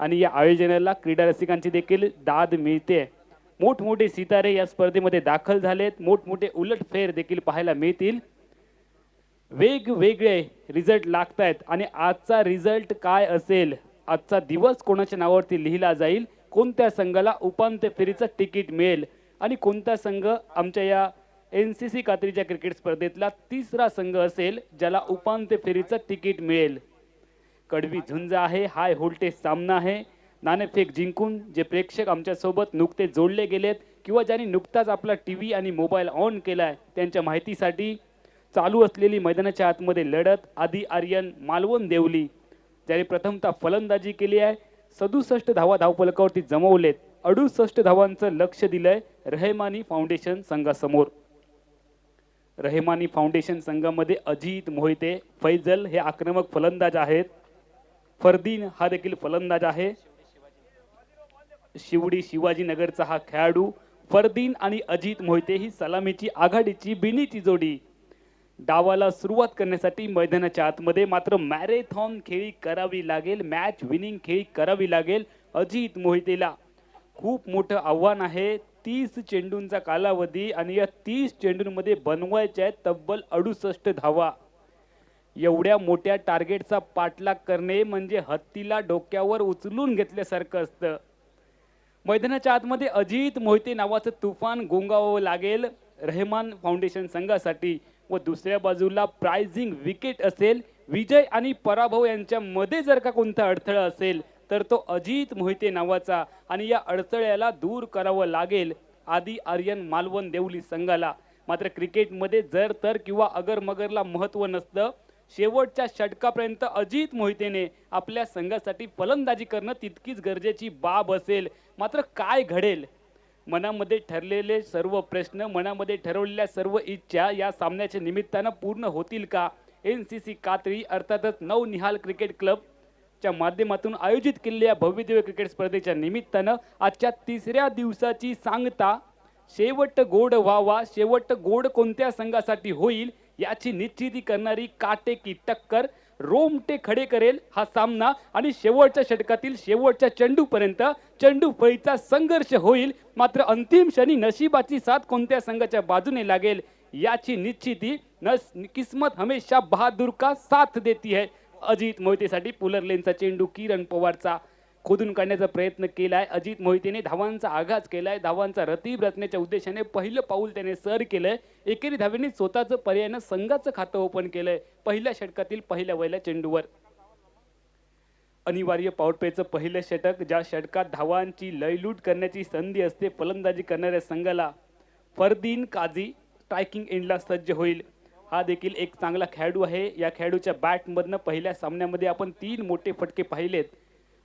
आणि या आयोजनाला क्रीडा रसिकांची देखील दाद मिळते. मोठमोठे सितारे या स्पर्धेमध्ये दाखल झालेत, मोठमोठे उलटफेर देखील पाहायला मिळतील. वेगवेगळे रिझल्ट लागत आहेत आणि आजचा रिझल्ट काय असेल, आजचा दिवस कोणाच्या नावावरती लिहिला जाईल, कोणत्या संघाला उपांत्य फेरीचं तिकीट मिळेल आणि कोणता संघ आमच्या या NCC कात्रीच्या क्रिकेट स्पर्धेतला तिसरा संघ असेल ज्याला उपांत्य फेरीचं तिकीट मिळेल. कडवी झुंज आहे, हाय व्होल्टेज सामना आहे. नाणेफेक जिंकून जे प्रेक्षक आमच्या सोबत नुकते जोडले गेलेत किंवा ज्यांनी नुकताच आपला टीव्ही आणि मोबाईल ऑन केलाय त्यांच्या माहितीसाठी चालू असलेली मैदानाच्या आतमध्ये लढत आदी आर्यन मालवण देवली ज्याने प्रथमतः फलंदाजी केली आहे, 67 धावा धावफलकावरती जमवलेत. 68 धावांचं लक्ष दिलंय रहेमानी फाउंडेशन संघासमोर. रहेमानी फाउंडेशन संघामध्ये अजित मोहिते, फैजल हे आक्रमक फलंदाज आहेत. फरदीन हा देखील फलंदाज आहे. शिवडी शिवाजीनगरचा हा खेळाडू. फरदीन आणि अजित मोहिते ही सलामीची आघाडीची बिनीची जोडी. डावाला सुरुवात करण्यासाठी मैदानाच्या आतमध्ये मात्र मॅरेथॉन खेळी करावी लागेल, मॅच विनिंग खेळी करावी लागेल. अजित मोहितेला खूप मोठं आव्हान आहे. 30 चेंडूंचा कालावधी आणि या 30 चेंडूंमध्ये बनवायच्या आहेत तब्बल 68 धावा. एवढ्या मोठ्या टार्गेटचा पाठलाग करणे म्हणजे हत्तीला डोक्यावर उचलून घेतल्यासारखं असतं. मैदानाच्या आतमध्ये अजित मोहिते नावाचं तुफान गोंगावावं लागेल रहेमान फाउंडेशन संघासाठी व दुसऱ्या बाजूला प्राइजिंग विकेट असेल. विजय आणि पराभव यांच्या मध्ये जर का कोणता अडथळा असेल तर तो अजित मोहिते नावाचा आणि या अडथळ्याला दूर करावं लागेल आदी आर्यन मालवण देवली संघाला. मात्र क्रिकेटमध्ये जर तर किंवा अगर मगरला महत्त्व नसतं. शेवटच्या षटकापर्यंत अजित मोहितेने आपल्या संघासाठी फलंदाजी करणं तितकीच गरजेची बाब असेल. मात्र काय घडेल, मनामध्ये ठरलेले सर्व प्रश्न, मनामध्ये ठरवलेल्या सर्व इच्छा या सामन्याच्या निमित्तानं पूर्ण होतील का? NCC कात्री अर्थातच नवनिहाल क्रिकेट क्लबच्या माध्यमातून आयोजित केलेल्या भव्यदिव्य क्रिकेट स्पर्धेच्या निमित्तानं आजच्या तिसऱ्या दिवसाची सांगता शेवट गोड व्हावा, शेवट गोड कोणत्या संघासाठी होईल याची निश्चिती करणारी काटेकी टक्कर रोमटे खडे करेल हा सामना आणि शेवटच्या षटकातील शेवटच्या चेंडूपर्यंत चेंडू फळीचा संघर्ष होईल. मात्र अंतिम क्षणी नशिबाची साथ कोणत्या संघाच्या बाजूने लागेल याची निश्चिती किस्मत हमेशा बहादूर का साथ देती है. अजित मोहितेसाठी पुलर लेनचा चेंडू किरण पवारचा खोदून काढण्याचा प्रयत्न केलाय. अजित मोहितेने धावांचा आघात केलाय, धावांचा रतीब रचण्याच्या उद्देशाने पहिलं पाऊल त्याने सर केलंय. एकेरी धावेने स्वतःचं पर्यायानं संघाचं खातं ओपन केलंय पहिल्या षटकातील पहिल्या वहिल्या चेंडूवर. अनिवार्य पॉवर प्लेचं पहिलं षटक, ज्या षटकात धावांची लयलूट करण्याची संधी असते फलंदाजी करणाऱ्या संघाला. फरदीन काझी स्ट्रायकिंग एंडला सज्ज होईल. हा देखील एक चांगला खेळाडू आहे. या खेळाडूच्या बॅटमधनं पहिल्या सामन्यामध्ये आपण 3 मोठे फटके पाहिलेत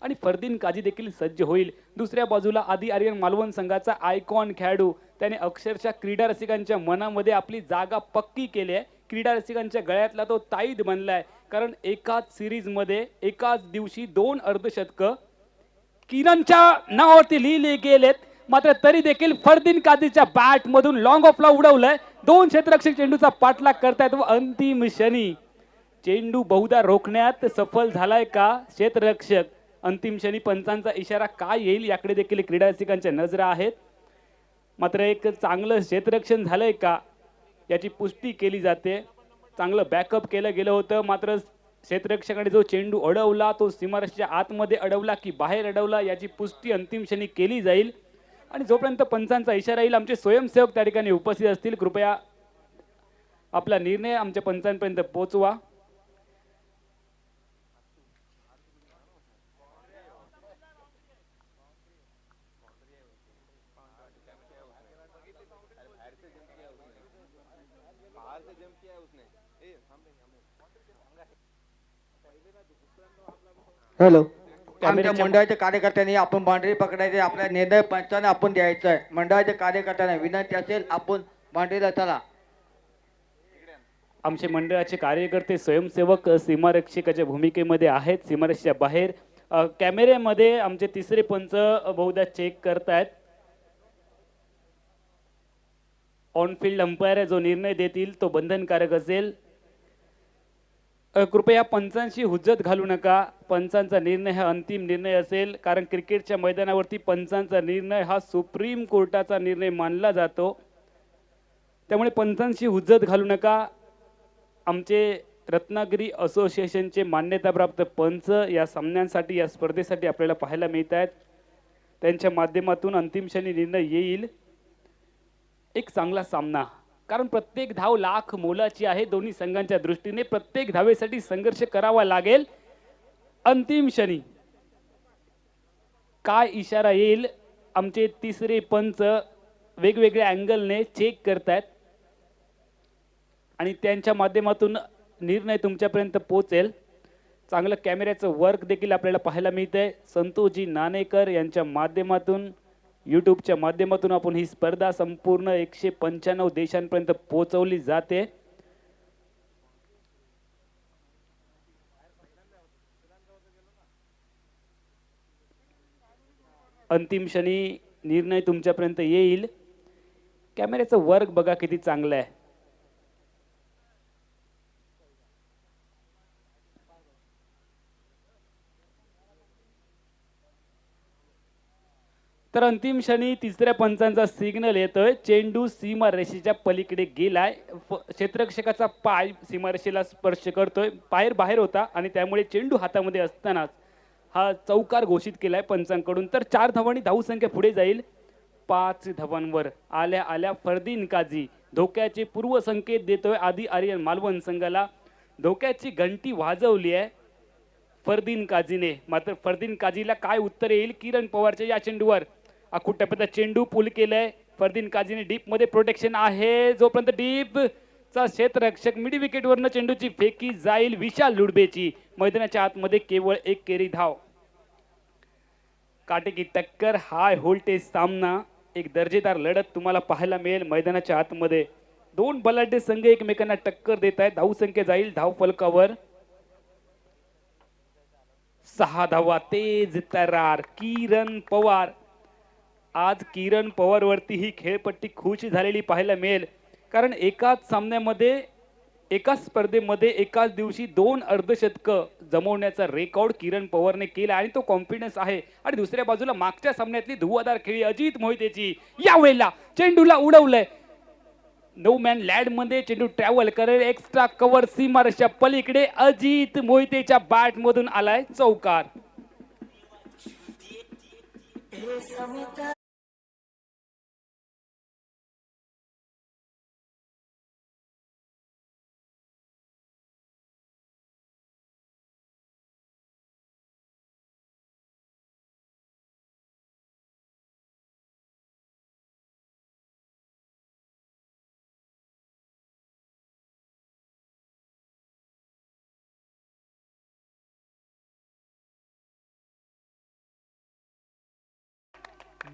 आणि फरदीन काझी देखील सज्ज होईल. दुसऱ्या बाजूला आदी आर्यन मालवण संघाचा आयकॉन खेळाडू, त्याने अक्षरशः क्रीडा रसिकांच्या मनामध्ये आपली जागा पक्की केली आहे. क्रीडा रसिकांच्या गळ्यातला तो ताईद बनलाय, कारण एकाच सिरीजमध्ये एकाच दिवशी 2 अर्धशतकं किरणच्या नावावरती लिहिले गेलेत. मात्र तरी देखील फरदीन काझीच्या बॅट मधून लॉंग ऑफला उडवलंय. 2 क्षेत्ररक्षक चेंडूचा पाठलाग करतायत व अंतिम क्षणी चेंडू बहुधा रोखण्यात सफल झालाय का क्षेत्ररक्षक? अंतिम क्षणी पंचांचा इशारा काय येईल याकडे देखील क्रीडा रसिकांच्या नजरा आहेत. मात्र एक चांगलं क्षेत्ररक्षण झालंय का याची पुष्टी केली जाते. चांगलं बॅकअप केलं गेलं होतं, मात्र क्षेत्ररक्षकाने जो चेंडू अडवला तो सीमारेषेच्या आतमध्ये अडवला की बाहेर अडवला याची पुष्टी अंतिम क्षणी केली जाईल. आणि जोपर्यंत पंचांचा इशारा येईल आमचे स्वयंसेवक त्या ठिकाणी उपस्थित असतील. कृपया आपला निर्णय आमच्या पंचांपर्यंत पोहोचवा. बाहर से जंप किया है उसने। हॅलो, आमच्या कॅमेऱ्याच्या मंडळाच्या कार्यकर्त्यांनी आपण बांधरी पकडायचे, आपला निर्णय पंचाने आपण द्यायचा आहे. मंडळाच्या कार्यकर्त्यांना विनंती असेल, आपण बांधरीला चला. आमचे मंडळाचे कार्यकर्ते स्वयंसेवक सीमारक्षकाच्या भूमिकेमध्ये आहेत. सीमारेषेच्या बाहेर कॅमेऱ्यामध्ये आमचे तिसरे पंच बहुधा चेक करतायत. ऑन फील्ड अंपायर जो निर्णय देतील तो बंधनकारक असेल. कृपया पंचांशी हुज्जत घालू नका. पंचांचा निर्णय हा अंतिम निर्णय असेल, कारण क्रिकेटच्या मैदानावरती पंचांचा निर्णय हा सुप्रीम कोर्टाचा निर्णय मानला जातो. त्यामुळे पंचांशी हुज्जत घालू नका. आमचे रत्नागिरी असोसिएशनचे मान्यताप्राप्त पंच या सामन्यांसाठी, या स्पर्धेसाठी आपल्याला पाहायला मिळत आहेत. त्यांच्या माध्यमातून अंतिम क्षणी निर्णय येईल. एक चांगला सामना, कारण प्रत्येक धाव लाख मोलाची आहे. दोन्ही संघांच्या दृष्टीने प्रत्येक धावेसाठी संघर्ष करावा लागेल. अंतिम क्षणी काय इशारा येईल, आमचे तिसरे पंच वेगवेगळ्या अँगलने चेक करतायत आणि त्यांच्या माध्यमातून निर्णय तुमच्यापर्यंत पोहोचेल. चांगलं कॅमेऱ्याचं वर्क देखील आपल्याला पाहायला मिळतंय. संतोषजी नाणेकर यांच्या माध्यमातून, यूट्यूबच्या माध्यमातून आपण ही स्पर्धा संपूर्ण 195 देशांपर्यंत पोहोचवली जाते. अंतिम क्षणी निर्णय तुमच्यापर्यंत येईल. कॅमेऱ्याचं वर्क बघा किती चांगलं आहे. तर अंतिम क्षणी तिसऱ्या पंचांचा सिग्नल येतोय. चेंडू सीमारेषेच्या पलीकडे गेलाय. क्षेत्ररक्षकाचा पाय सीमारेषेला स्पर्श करतोय. पाय बाहेर होता आणि त्यामुळे चेंडू हातामध्ये असतानाच हा चौकार घोषित केलाय पंचांकडून. तर 4 धावांनी धावसंख्या पुढे जाईल. 5 धावांवर आल्या आल्या फरदीन काझी धोक्याचे पूर्व संकेत देतोय. आधी आर्यन मालवण संघाला धोक्याची घंटी वाजवली आहे फरदीन काझीने. मात्र फरदीन काझीला काय उत्तर येईल किरण पवारच्या या चेंडूवर. अखूट टप्प्यात चेंडू पूल केलाय फरदीन काझीने. डीप मध्ये प्रोटेक्शन आहे. जोपर्यंत डीप चा क्षेत्ररक्षक मिडी विकेट वरनं चेंडूची फेकी जाईल विशाल लुडबेची. मैदानाच्या आतमध्ये केवळ 1 केरी धाव. काटेकी टक्कर, हाय व्होल्टेज सामना, एक दर्जेदार लढत तुम्हाला पाहायला मिळेल मैदानाच्या आतमध्ये. 2 बलाढ्य संघ एकमेकांना टक्कर देत आहेत. धावसंख्या जाईल धाव फलकावर 6 धावा. तेज तरार किरण पवार. आज किरण पवार वरती ही खेळपट्टी खुश झालेली पाहायला मिळेल, कारण एकाच सामन्यामध्ये, एकाच स्पर्धेमध्ये एकाच दिवशी 2 अर्धशतक जमवण्याचा रेकॉर्ड किरण पवारने केला आणि तो कॉन्फिडन्स आहे. आणि दुसऱ्या बाजूला मागच्या सामन्यातली धुवाधार खेळी अजित मोहितेची. यावेळेला चेंडूला उडवलंय. नो मॅन लँड मध्ये चेंडू ट्रॅव्हल करेल. एक्स्ट्रा कव्हर सीमारेषेच्या पलीकडे अजित मोहितेच्या बॅट मधून आलाय चौकार.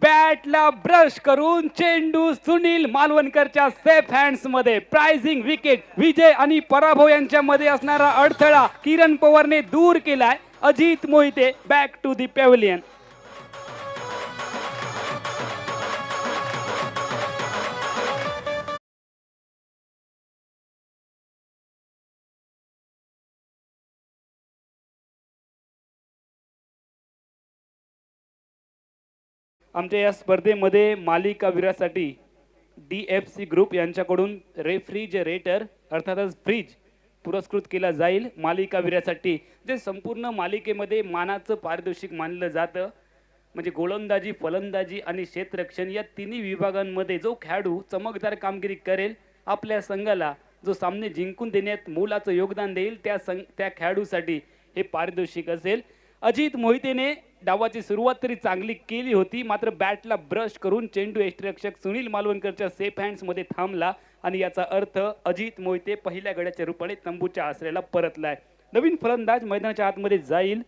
बॅटला ब्रश करून चेंडू सुनील मालवणकरच्या सेफ हँड्स मध्ये. Prizing wicket. विजय आणि पराभव यांच्यामध्ये असणारा अडथळा किरण पवारने दूर केलाय. Ajit Mohite back to the pavilion. आमच्या या स्पर्धेमध्ये मालिकावीरासाठी DFC ग्रुप यांच्याकडून रेफ्रिजरेटर अर्थातच फ्रीज पुरस्कृत केला जाईल मालिकावीरासाठी, जे संपूर्ण मालिकेमध्ये मानाचं पारितोषिक मानलं जातं. म्हणजे गोलंदाजी, फलंदाजी आणि क्षेत्ररक्षण या तिन्ही विभागांमध्ये जो खेळाडू चमकदार कामगिरी करेल, आपल्या संघाला जो सामने जिंकून देण्यात मोलाचं योगदान देईल, त्या खेळाडूसाठी हे पारितोषिक असेल. अजित मोहितेने डावाची सुरुवात तरी चांगली केली होती, मात्र बॅटला ब्रश करून चेंडू यष्टिरक्षक सुनील मालवणकरच्या सेफ हँड्स मध्ये थांबला आणि याचा अर्थ अजित मोहिते पहिल्या गड्याच्या रूपाने तंबूच्या आसऱ्याला परतलाय. नवीन फलंदाज मैदानाच्या आतमध्ये जाईल,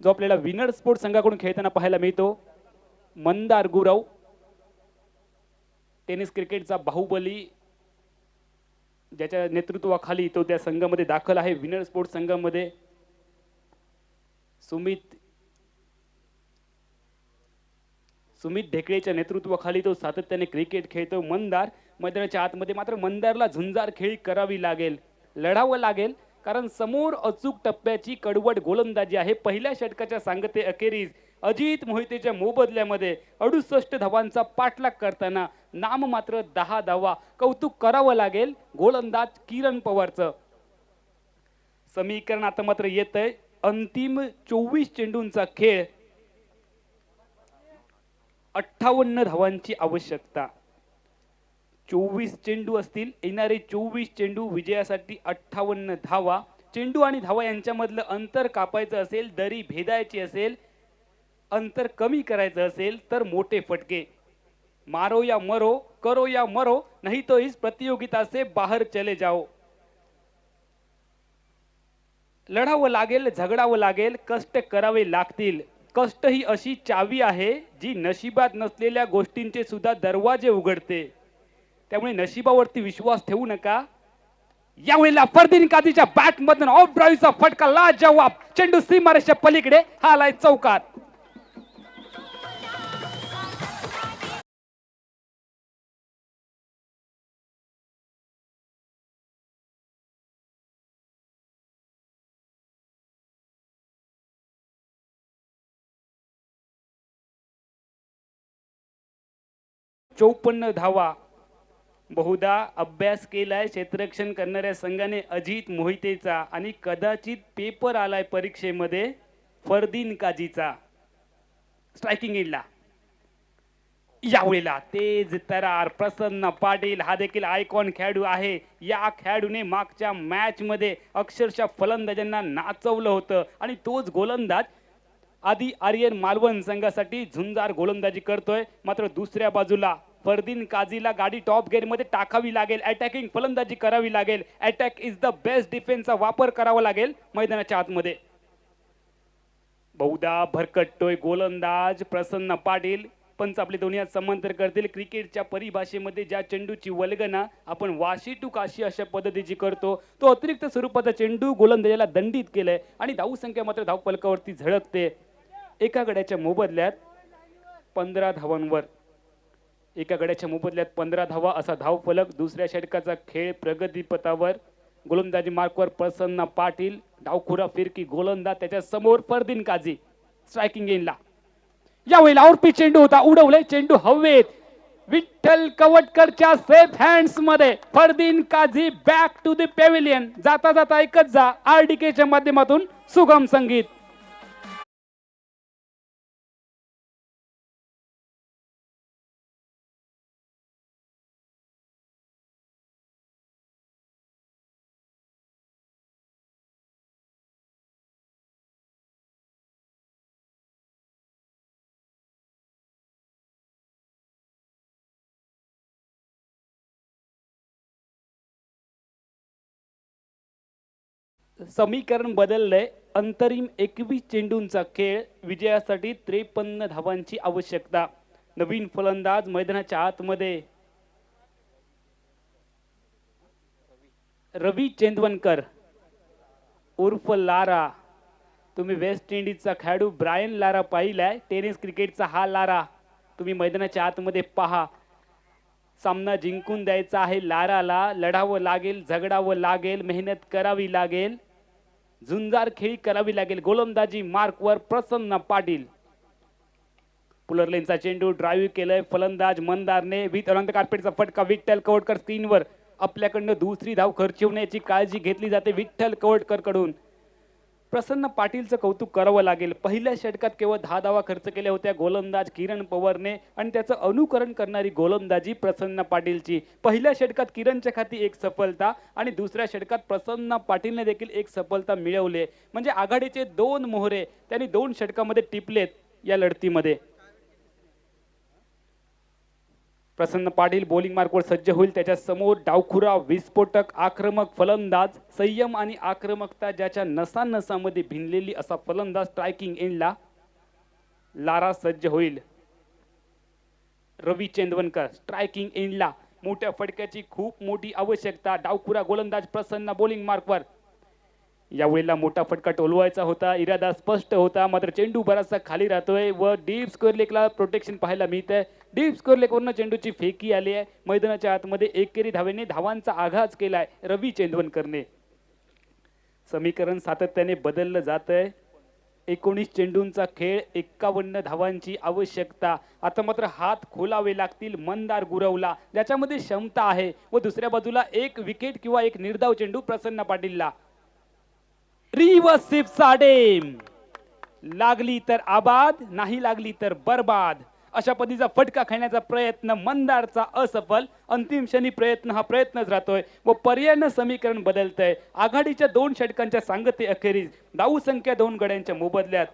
जो आपल्याला विनर स्पोर्ट्स संघाकडून खेळताना पाहायला मिळतो. मंदार गुरव, टेनिस क्रिकेटचा बाहुबली, ज्याच्या नेतृत्वाखाली तो त्या संघामध्ये दाखल आहे. विनर स्पोर्ट्स संघामध्ये सुमित ढेकळेच्या नेतृत्वाखाली तो सातत्याने क्रिकेट खेळतो. मंदार मैदानाच्या आतमध्ये, मात्र मंदारला झुंजार खेळी करावी लागेल, लढावं लागेल, कारण समोर अचूक टप्प्याची कडवट गोलंदाजी आहे. पहिल्या षटकाच्या सांगते अखेरीस अजित मोहितेच्या मोबदल्यामध्ये 68 धावांचा पाठलाग करताना नाम मात्र 10 धावा. कौतुक करावं लागेल गोलंदाज किरण पवारचं. समीकरण आता मात्र येत आहे. अंतिम 24 चेंडूंचा खेळ, 58 धावांची आवश्यकता. 24 चेंडू असतील, येणारे 24 चेंडू विजयासाठी 58 धावा. चेंडू आणि धावा यांच्यामधलं अंतर कापायचं असेल, दरी भेदायची असेल, अंतर कमी करायचं असेल तर मोठे फटके. मारो या मरो, करो या मरो, नहीं तो इस प्रतियोगिता से बाहर चले जाओ. लढावं लागेल, झगडावं लागेल, कष्ट करावे लागतील. कष्ट ही अशी चावी आहे जी नशिबात नसलेल्या गोष्टींचे सुद्धा दरवाजे उघडते. त्यामुळे नशिबावरती विश्वास ठेवू नका. यावेळेला फरदीन काझीच्या बॅट मधून ऑफ ड्राईव्हचा फटका लाजवाब. चेंडू सीमारेषेच्या पलीकडे, हा आलाय चौकात. चौपन्न धावा. बहुधा अभ्यास केलाय क्षेत्ररक्षण करणाऱ्या संघाने अजित मोहितेचा, आणि कदाचित पेपर आलाय परीक्षेमध्ये फरदीन काझीचा. स्ट्रायकिंग एंडला यावेळेला तेज तरार प्रसन्न पाटील, हा देखील आयकॉन खेळाडू आहे. या खेळाडूने मागच्या मॅच मध्ये अक्षरशः फलंदाजांना नाचवलं होतं, आणि तोच गोलंदाज आधी आर्यन मालवण संघासाठी झुंजार गोलंदाजी करतोय. मात्र दुसऱ्या बाजूला फरदीन काझीला गाडी टॉप गेअर मध्ये टाकावी लागेल, अटॅकिंग फलंदाजी करावी लागेल. अटॅक इज द बेस्ट डिफेन्सचा वापर करावा लागेल मैदानाच्या आतमध्ये. बहुधा भरकटतोय गोलंदाज प्रसन्न पाटील. पंच आपले दोन्ही हात समांतर करतील. क्रिकेटच्या परिभाषेमध्ये ज्या चेंडूची वल्गना आपण वाशी टू काशी अशा पद्धतीची करतो, तो अतिरिक्त स्वरूपाचा चेंडू गोलंदाजाला दंडित केलाय, आणि धावसंख्या मात्र धावफलकावरती झळकते. एका गड्याच्या मोबदल्यात 15 धावांवर, एका गड्याच्या मोबदल्यात 15 धावा असा धावफलक. दुसऱ्या षटकाचा खेळ प्रगतीपथावर. गोलंदाजी मार्कवर प्रसन्न पाटील, डावखुरा फिरकी गोलंदाज, त्याच्या समोर फरदीन काझी स्ट्रायकिंग एंडला. यावेळेला आउटपी चेंडू होता, उडवले चेंडू हवेत. विठ्ठल कवटकरच्या सेफ हँड्स मध्ये Fardeen Kazi back to the pavilion. जाता जाता ऐकत जा RDKच्या माध्यमातून सुगम संगीत. समीकरण बदललंय. अंतरिम 21 चेंडूंचा खेळ, विजयासाठी 53 धावांची आवश्यकता. नवीन फलंदाज मैदानाच्या आतमध्ये रवी चेंदवनकर उर्फ लारा. तुम्ही वेस्ट इंडिजचा खेळाडू ब्रायन लारा पाहिलाय, टेनिस क्रिकेटचा हा लारा तुम्ही मैदानाच्या आतमध्ये पहा. सामना जिंकून द्यायचा आहे लाराला. लढावं लागेल, झगडावं लागेल, मेहनत करावी लागेल, झुंजार खेळी करावी लागेल. गोलंदाजी मार्कवर प्रसन्न पाटील. पुलर लेनचा चेंडू ड्राईव्ह केलाय फलंदाज मंदारने. विथ अनंत कार्पेटचा फटका. विठ्ठल कवटकर स्क्रीनवर. आपल्याकडनं दुसरी धाव खर्चवण्याची काळजी घेतली जाते विठ्ठल कवटकर कडून. प्रसन्न पाटीलचं कौतुक करावं लागेल. पहिल्या षटकात केवळ 10 धावा खर्च केल्या होत्या गोलंदाज किरण पवारने आणि त्याचं अनुकरण करणारी गोलंदाजी प्रसन्न पाटीलची. पहिल्या षटकात किरणच्या खाती एक सफलता आणि दुसऱ्या षटकात प्रसन्न पाटीलने देखील एक सफलता मिळवली. म्हणजे आघाडीचे 2 मोहरे त्यांनी 2 षटकामध्ये टिपलेत या लढतीमध्ये. प्रसन्न पाटील बॉलिंग मार्कवर सज्ज होईल. त्याच्या समोर डावखुरा विस्फोटक आक्रमक फलंदाज, संयम आणि आक्रमकता ज्याच्या नसानसामध्ये भिनलेली असा फलंदाज स्ट्रायकिंग एंडला लारा सज्ज होईल. रवी चेंदवनकर स्ट्रायकिंग एंडला. मोठ्या फटक्याची खूप मोठी आवश्यकता. डावखुरा गोलंदाज प्रसन्न बॉलिंग मार्कवर. यावेळेला मोठा फटका टोलवायचा होता, इरादा स्पष्ट होता, मात्र चेंडू बराचसा खाली राहतोय व डीप स्क्वेअर लेगला प्रोटेक्शन पाहायला मिळतंय. डीप स्क्वेअर लेगवरनं चेंडूची फेकी आली आहे. मैदानाच्या आतमध्ये एकेरी धावेने धावांचा आघात केलाय रवी चेंदवनकरने. समीकरण सातत्याने बदललं जातंय. 19 चेंडूंचा खेळ, 51 धावांची आवश्यकता. आता मात्र हात खोलावे लागतील मंदार गुरवला, ज्याच्यामध्ये क्षमता आहे, व दुसऱ्या बाजूला एक विकेट किंवा एक निर्धाव चेंडू प्रसन्न पाटीलला. रिव्हर्सिव साडेम, लागली तर आबाद, नाही लागली तर बर्बाद, अशा पद्धतीचा फटका खेळण्याचा प्रयत्न मंदारचा असफल. अंतिम क्षणी प्रयत्न हा प्रयत्नच राहतोय व पर्यायानं समीकरण बदलतंय. आघाडीच्या 2 षटकांच्या सांगते अखेरीस धाव संख्या 2 गड्यांच्या मोबदल्यात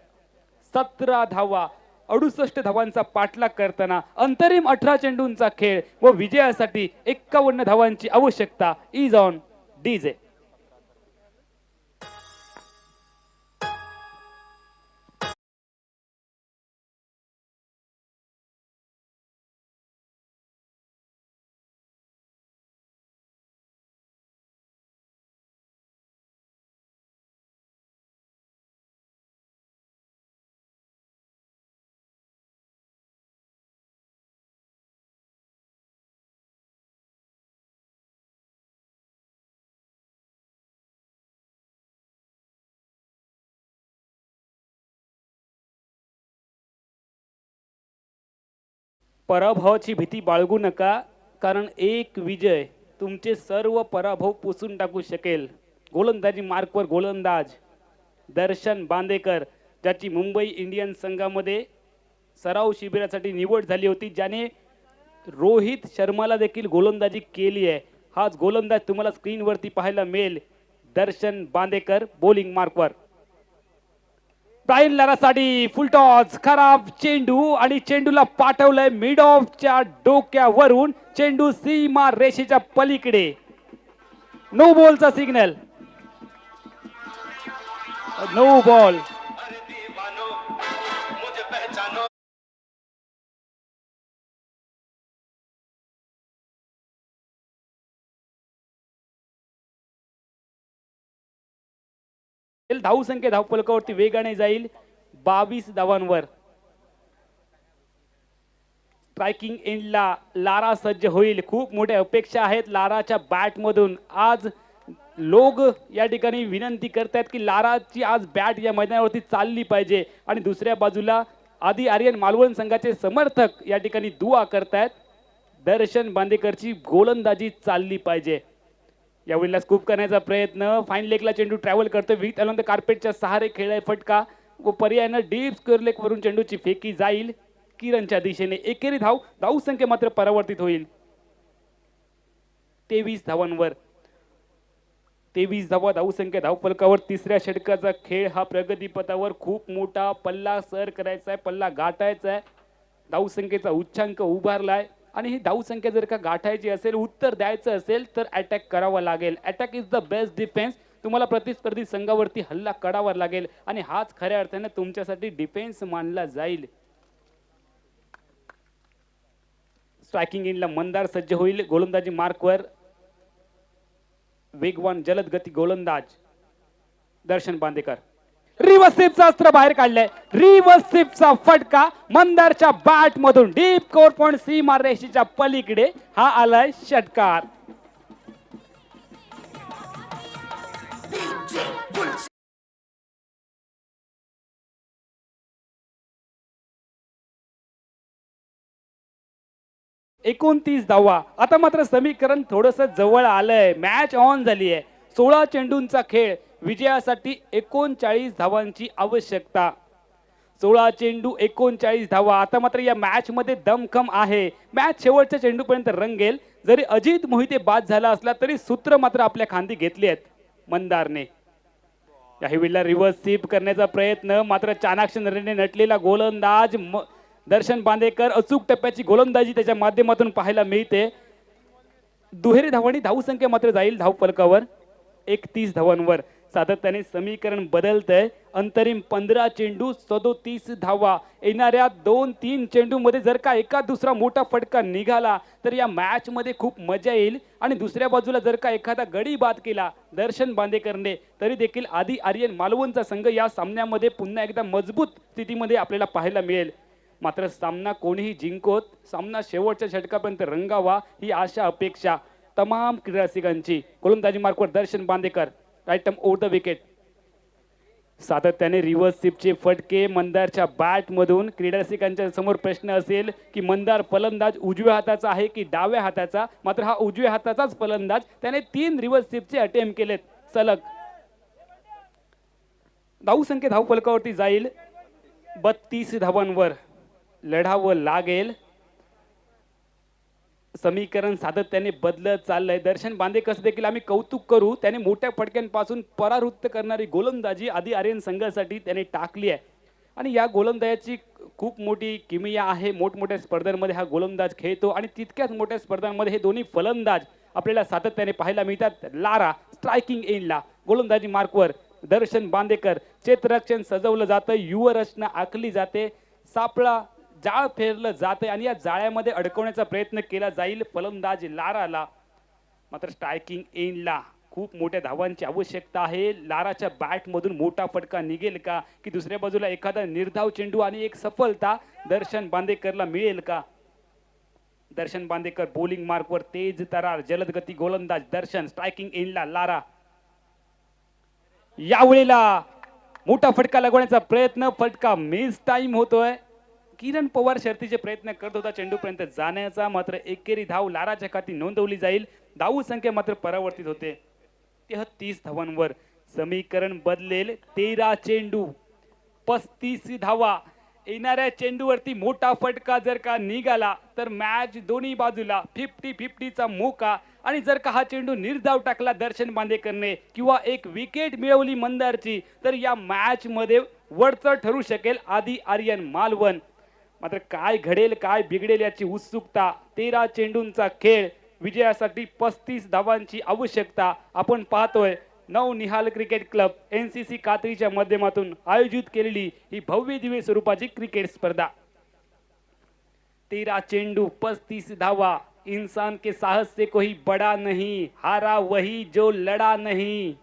17 धावा, 68 धावांचा पाठलाग करताना अंतरिम 18 चेंडूंचा खेळ व विजयासाठी 51 धावांची आवश्यकता. Is on DJ. पराभवाची भीती बाळगू नका, कारण एक विजय तुमचे सर्व पराभव पुसून टाकू शकेल. गोलंदाजी मार्कवर गोलंदाज दर्शन बांदेकर, ज्याची मुंबई इंडियन्स संघामध्ये सराव शिबिरासाठी निवड झाली होती, ज्याने रोहित शर्माला देखील गोलंदाजी केली आहे. हाच गोलंदाज तुम्हाला स्क्रीनवरती पाहायला मिळेल. दर्शन बांदेकर बॉलिंग मार्कवर. ब्रायन लारासाठी फुलटॉस, खराब चेंडू आणि चेंडूला पाठवलंय मिड ऑफच्या डोक्यावरून. चेंडू सीमा रेषेच्या पलीकडे. नो बॉलचा सिग्नल. No ball. धाव संख्या धावफलकावरती वेगाने जाईल 22 धावांवर. स्ट्रायकिंग एंडला लारा सज्ज होईल. खूप मोठ्या अपेक्षा आहेत लाराच्या बॅट मधून. आज लोक या ठिकाणी विनंती करतात की लाराची आज बॅट या मैदानावरती चालली पाहिजे आणि दुसऱ्या बाजूला आदी आर्यन मालवण संघाचे समर्थक या ठिकाणी दुआ करतायत. दर्शन बांदेकरची गोलंदाजी चालली पाहिजे. यावेळेला स्कूप करण्याचा प्रयत्न. फाईन लेगला चेंडू ट्रॅव्हल करतोय विथ अलॉंग द कार्पेटच्या सहारे खेळाय फटका व पर्यायानं डीप स्क्वेअर लेग वरून चेंडूची फेकी जाईल किरणच्या दिशेने. एकेरी धाव संख्या मात्र परावर्तित होईल 23 धावांवर. 23 धावा धावसंख्या धावफलकावर. तिसऱ्या षटकाचा खेळ हा प्रगतीपथावर. खूप मोठा पल्ला सर करायचा आहे, पल्ला गाठायचा आहे. धावसंख्येचा उच्चांक उभारलाय आणि ही धावसंख्या जर का गाठायची असेल, उत्तर द्यायचं असेल तर अटॅक करावा लागेल. Attack is the best defence. तुम्हाला प्रतिस्पर्धी संघावरती हल्ला करावा लागेल आणि हाच खऱ्या अर्थाने तुमच्यासाठी डिफेन्स मानला जाईल. स्ट्रायकिंग एंडला मंदार सज्ज होईल. गोलंदाजी मार्कवर वेगवान जलद गती गोलंदाज दर्शन बांदेकर. रिव्हर्सिव्हचा अस्त्र बाहेर काढलंय. रिव्हर्सिव्हचा फटका मंदारच्या बॅट मधून डीप कोर पॉइंट सीमा रेषेच्या पलीकडे. हा आलाय षटकार. एकोणतीस धावा. आता मात्र समीकरण थोडस जवळ आलंय. मॅच ऑन झाली आहे. 16 चेंडूंचा खेळ. विजयासाठी 39 धावांची आवश्यकता. 16 चेंडू 39 धावा. आता मात्र या मॅच मध्ये दमखम आहे. मॅच शेवटच्या चेंडूपर्यंत रंगेल. जरी अजित मोहिते बाद झाला असला तरी सूत्र मात्र आपल्या खांदी घेतली आहेत मंदारने. काही वेळेला रिव्हर्स स्वीप करण्याचा प्रयत्न, मात्र चाणाक्ष नजरेने नटलेला गोलंदाज दर्शन बांदेकर अचूक टप्प्याची गोलंदाजी त्याच्या माध्यमातून पाहायला मिळते. दुहेरी धावांनी धावसंख्या मात्र जाईल धावफलकावर 31 धावांवर. सातत्याने समीकरण बदलतंय. अंतरिम 15 चेंडू 37 धावा. येणाऱ्या 2-3 चेंडू मध्ये जर का एका दुसरा मोठा फटका निघाला तर या मॅच मध्ये खूप मजा येईल. आणि दुसऱ्या बाजूला जर का एखादा गडी बाद केला दर्शन बांदेकरने तरी देखील आदी आर्यन मालवणचा संघ या सामन्यामध्ये पुन्हा एकदा मजबूत स्थितीमध्ये आपल्याला पाहायला मिळेल. मात्र सामना कोणीही जिंकोत सामना शेवटच्या षटकापर्यंत रंगावा ही आशा अपेक्षा तमाम क्रीडा रसिकांची. गोलंदाजी मार्कवर Darshan Bandekar, right arm over the wicket. सातत्याने रिव्हर्स स्वीपचे फटके मंदारच्या बॅट मधून. क्रीडा रसिकांच्या समोर प्रश्न असेल की मंदार फलंदाज उजव्या हाताचा आहे की डाव्या हाताचा. मात्र हा उजव्या हाताचाच फलंदाज. त्याने 3 रिव्हर्स स्वीपचे अटेम्प्ट केलेत सलग. धावसंख्या धावफलकावरती जाईल 32 धावांवर. लढावं लागेल. समीकरण सातत्याने बदलत चाललंय. दर्शन बांदेकर देखील आम्ही कौतुक करू. त्याने मोठ्या फटक्यांपासून परावृत्त करणारी गोलंदाजी आदी आर्यन संघासाठी त्याने टाकली आहे. आणि या गोलंदाजाची खूप मोठी किमया आहे. मोठमोठ्या स्पर्धांमध्ये हा गोलंदाज खेळतो आणि तितक्याच मोठ्या स्पर्धांमध्ये हे दोन्ही फलंदाज आपल्याला सातत्याने पाहायला मिळतात. लारा स्ट्रायकिंग एंडला. गोलंदाजी मार्कवर दर्शन बांदेकर. क्षेत्ररक्षण सजवलं जातं. युवरचना आखली जाते. सापळा जाळ फेरलं जाते आणि या जाळ्यामध्ये अडकवण्याचा प्रयत्न केला जाईल फलंदाज लाराला. मात्र स्ट्रायकिंग एंडला खूप मोठ्या धावांची आवश्यकता आहे. लाराच्या बॅट मधून मोठा फटका निघेल का की दुसऱ्या बाजूला एखादा निर्धाव चेंडू आणि एक सफलता दर्शन बांदेकरला मिळेल का. दर्शन बांदेकर बॉलिंग मार्कवर तेज तरार जलद गती गोलंदाज दर्शन. स्ट्रायकिंग एंडला लारा. यावेळेला मोठा फटका लागवण्याचा प्रयत्न. फटका मिस टाइम होतोय. किरण पवार शर्तीचे प्रयत्न करत होता चेंडूपर्यंत जाण्याचा. मात्र एकेरी धाव लाराच्या खाती नोंदवली जाईल. धाव संख्या मात्र परावर्तित होते 33 धावांवर. समीकरण बदलेल. 13 चेंडू 35 धावा. येणाऱ्या चेंडूवरती मोठा फटका जर का निघाला तर मॅच दोन्ही बाजूला 50-50चा मोका. आणि जर का हा चेंडू निर्धाव टाकला दर्शन बांदेकरने किंवा एक विकेट मिळवली मंदारची तर या मॅच मध्ये वरचढ ठरू शकेल आदी आर्यन मालवण. मात्र काय घडेल काय बिघडेल याची उत्सुकता. 13 चेंडूंचा खेळ. विजयासाठी 35 धावांची आवश्यकता. आपण पाहतोय नवनिहाल क्रिकेट क्लब NCC कात्रीच्या माध्यमातून आयोजित केलेली ही भव्य दिव्य स्वरूपाची क्रिकेट स्पर्धा. 13 चेंडू 35 धावा. इंसान के साहस से कोई बड़ा नहीं, हारा वही जो लढा नहीं.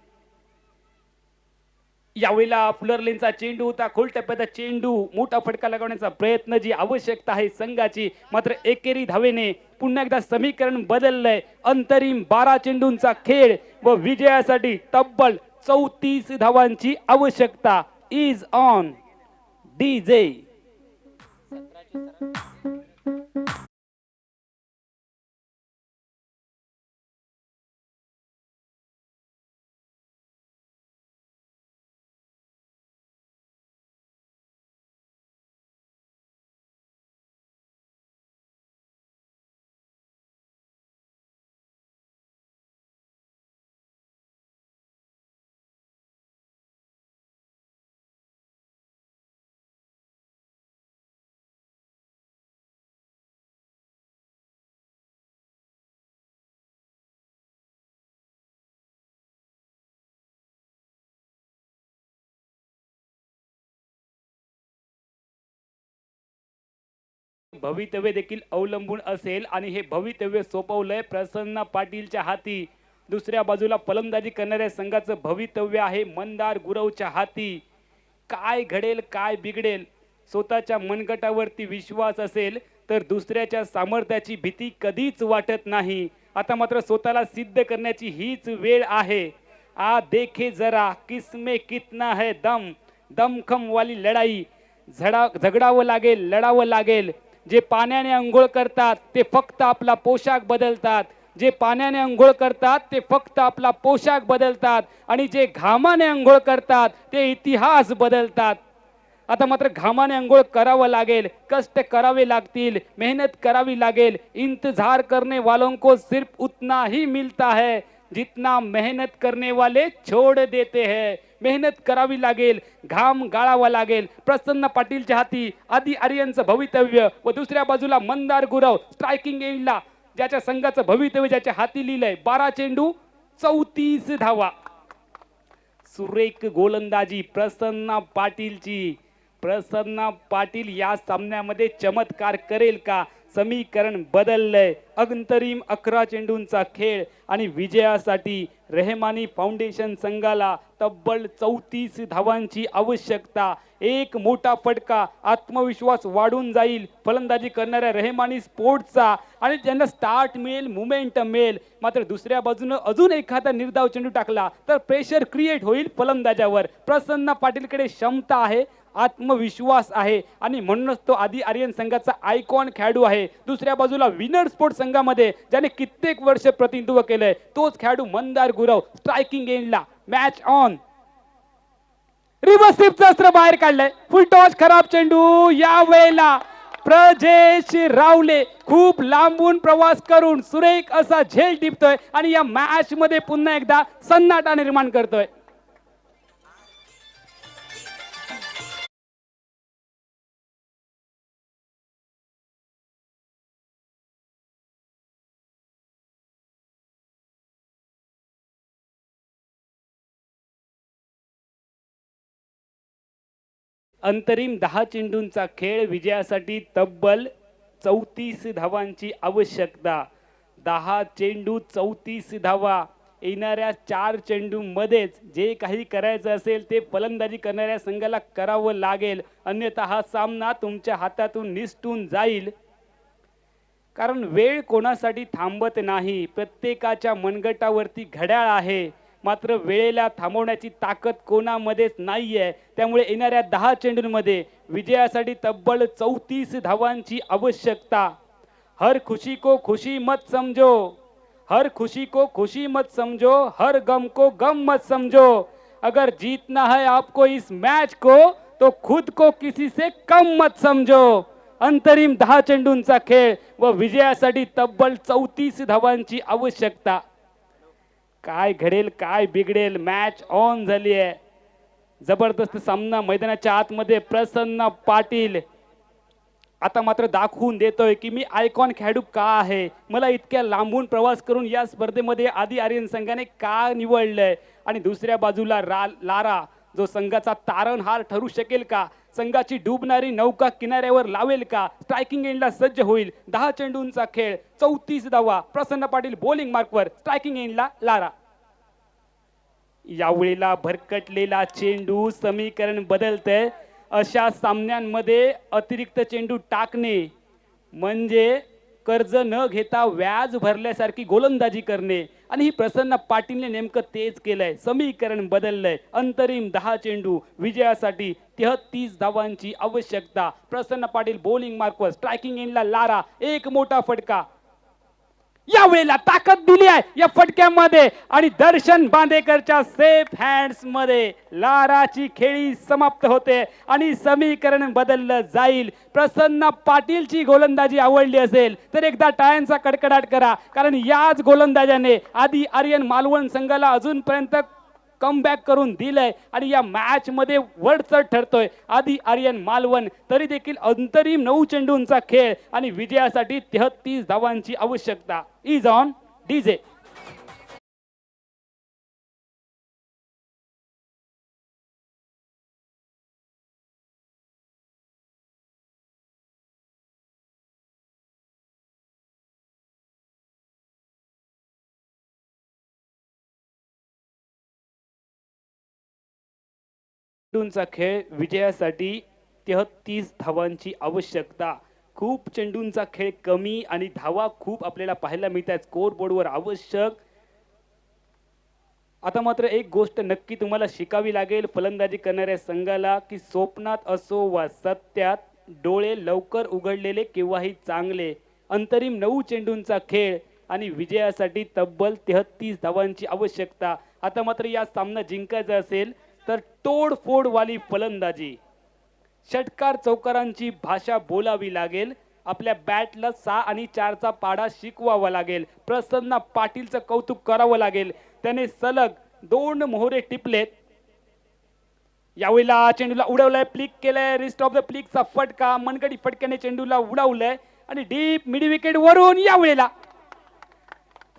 यावेळेला फ्लरलेनचा चेंडू होता. खोल टप्प्याचा चेंडू. मोठा फटका लगवण्याचा प्रयत्न. जी आवश्यकता आहे संघाची. मात्र एकेरी धावेने पुन्हा एकदा समीकरण बदललंय. अंतरिम 12 चेंडूंचा खेळ व विजयासाठी तब्बल 34 धावांची आवश्यकता. Is on DJ. भवितव्य देखील अवलंबून असेल आणि हे भवितव्य सोपवलंय प्रसन्न पाटीलच्या हाती. दुसऱ्या बाजूला फलंदाजी करणाऱ्या संघाचं भवितव्य आहे मंदार गुरवच्या हाती. काय घडेल काय बिघडेल. स्वतःच्या मनगटावरती विश्वास असेल तर दुसऱ्याच्या सामर्थ्याची भीती कधीच वाटत नाही. आता मात्र स्वतःला सिद्ध करण्याची हीच वेळ आहे. आ देखे जरा किसमे कितना है दम. दमखम वाली लढाई. झगडावं लागेल लढावं लागेल. जे पाण्याने अंघोळ करतात ते फक्त आपला पोशाख बदलतात. जे पाण्याने अंघोळ करतात ते फक्त आपला पोशाख बदलतात आणि जे घामाने अंघोळ करतात ते इतिहास बदलतात. आता मात्र घामाने अंघोळ करावं लागेल, कष्ट करावे लागतील, मेहनत करावी लागेल. इंतजार करने वालों को सिर्फ उतना ही मिलता है जितना मेहनत करने वाले छोड़ देते हैं. मेहनत करावी लागेल, घाम गाळावा लागेल. प्रसन्न पाटीलच्या हाती आदी आर्यनचं भवितव्य व दुसऱ्या बाजूला मंदार गुरव स्ट्रायकिंग एंडला ज्याच्या संघाचं भवितव्य ज्याच्या हाती लिहिलंय. 12 चेंडू 34 धावा. सुरेख गोलंदाजी प्रसन्न पाटीलची. प्रसन्न पाटील या सामन्यामध्ये चमत्कार करेल का? समीकरण बदललंय. अंतरिम 11 चेंडूंचा खेळ आणि विजयासाठी रेहमानी फाउंडेशन संघाला तब्बल 34 धावांची आवश्यकता. एक मोठा फटका, आत्मविश्वास वाढून जाईल फलंदाजी करणाऱ्या रेहमानी स्पोर्ट्सचा आणि त्यांना स्टार्ट मिळेल, मोमेंटम मिळेल. मात्र दुसऱ्या बाजूने अजून एखादा निर्धाव चेंडू टाकला तर प्रेशर क्रिएट होईल फलंदाजावर. प्रसन्न पाटीलकडे क्षमता आहे, आत्मविश्वास आहे आणि म्हणूनच तो आदी आर्यन संघाचा आयकॉन खेळाडू आहे. दुसऱ्या बाजूला विनर स्पोर्ट संघामध्ये ज्याने कित्येक वर्ष प्रतिनिधित्व केलंय तोच खेळाडू मंदार गुरव स्ट्रायकिंग एंडला. Match on. रिव्हर्स स्वीपचं अस्त्र बाहेर काढलंय. फुल टॉस खराब चेंडू. या वेळेला प्रजेश रावले खूप लांबून प्रवास करून सुरेख असा झेल टिपतोय आणि या मॅच मध्ये पुन्हा एकदा सन्नाटा निर्माण करतोय. अंतरिम 10 चेंडूंचा खेळ. विजयासाठी तब्बल 34 धावांची आवश्यकता. 10 चेंडू 34 धावा. येणाऱ्या 4 चेंडूंमध्येच जे काही करायचं असेल ते फलंदाजी करणाऱ्या संघाला करावं लागेल, अन्यथा हा सामना तुमच्या हातातून निसटून जाईल. कारण वेळ कोणासाठी थांबत नाही. प्रत्येकाच्या मनगटावरती घड्याळ आहे, मात्र वेळेला थांबवण्याची ताकद कोणामध्येच नाहीये. त्यामुळे येणाऱ्या 10 चेंडूंमध्ये विजयासाठी तब्बल 34 धावांची आवश्यकता. हर खुशी को खुशी मत समझो, हर खुशी को खुशी मत समझो, हर गम को गम मत समझो. अगर जीतना है आपको इस मैच को तो खुद को किसी से कम मत समझो. अंतरिम 10 चेंडूंचा खेळ व विजयासाठी तब्बल 34 धावांची आवश्यकता. काय घडेल काय बिघडेल. मॅच ऑन झाली आहे. जबरदस्त सामना मैदानाच्या आतमध्ये. प्रसन्न पाटील आता मात्र दाखवून देतोय की मी आयकॉन खेळाडू का आहे. मला इतक्या लांबून प्रवास करून या स्पर्धेमध्ये आदी आर्यन संघाने का निवडलंय. आणि दुसऱ्या बाजूला लारा जो संघाचा तारणहार ठरू शकेल का. संघाची डुबणारी नौका किनाऱ्यावर लावेल का. स्ट्रायकिंग एंडला सज्ज होईल. 10 चेंडूंचा खेळ 34 धावा. प्रसन्न पाटील बॉलिंग मार्कवर. स्ट्रायकिंग एंडला लारा. यावेळेला भरकटलेला चेंडू. समीकरण बदलतंय. अशा सामन्यांमध्ये अतिरिक्त चेंडू टाकणे म्हणजे कर्ज न घेता व्याज भरल्यासारखी गोलंदाजी करणे आणि ही प्रसन्न पाटीलने नेमकं तेच केलंय. समीकरण बदललंय. अंतरिम 10 चेंडू. विजयासाठी 33 धावांची आवश्यकता. प्रसन्न पाटील बॉलिंग मार्कवर. स्ट्रायकिंग एंडला लारा. एक मोठा फटका. यावेळेला ताकद दिली आहे या फटक्यामध्ये आणि दर्शन बांदेकरच्या सेफ हँड्स मध्ये लाराची खेळी समाप्त होते आणि समीकरण बदललं जाईल. प्रसन्न पाटीलची गोलंदाजी आवडली असेल तर एकदा टाळ्यांचा कडकडाट करा, कारण याच गोलंदाजाने आदी आर्यन मालवण संघाला अजूनपर्यंत कमबॅक करून दिलंय आणि या मॅच मध्ये वरचढ ठरतोय आदी आर्यन मालवण. तरी देखील अंतरिम 9 चेंडूंचा खेळ आणि विजयासाठी 33 धावांची आवश्यकता. Is on DJ. चेंडूंचा खेळ. विजयासाठी 33 धावांची आवश्यकता. खूप चेंडूंचा खेळ कमी आणि धावा खूप आपल्याला पाहायला मिळतात स्कोर बोर्डवर आवश्यक. आता मात्र एक गोष्ट नक्की तुम्हाला शिकावी लागेल फलंदाजी करणाऱ्या संघाला की स्वप्नात असो वा सत्यात डोळे लवकर उघडलेले केव्हाही चांगले. अंतरिम 9 चेंडूंचा खेळ आणि विजयासाठी तब्बल 33 धावांची आवश्यकता. आता मात्र या सामना जिंकायचा असेल तर तोडफोडवाली फलंदाजी, षटकार चौकारांची भाषा बोलावी लागेल. आपल्या बॅटला 6 आणि 4 चा पाडा शिकवावा लागेल. प्रसन्न पाटीलचं कौतुक करावं लागेल. त्याने सलग 2 मोहरे टिपलेत. यावेळेला चेंडूला उडवलाय, प्लिक केलंय, रिस्ट ऑफ द प्लिकचा फटका, मनगडी फटक्याने चेंडूला उडवलंय आणि डीप मिड विकेट वरून यावेळेला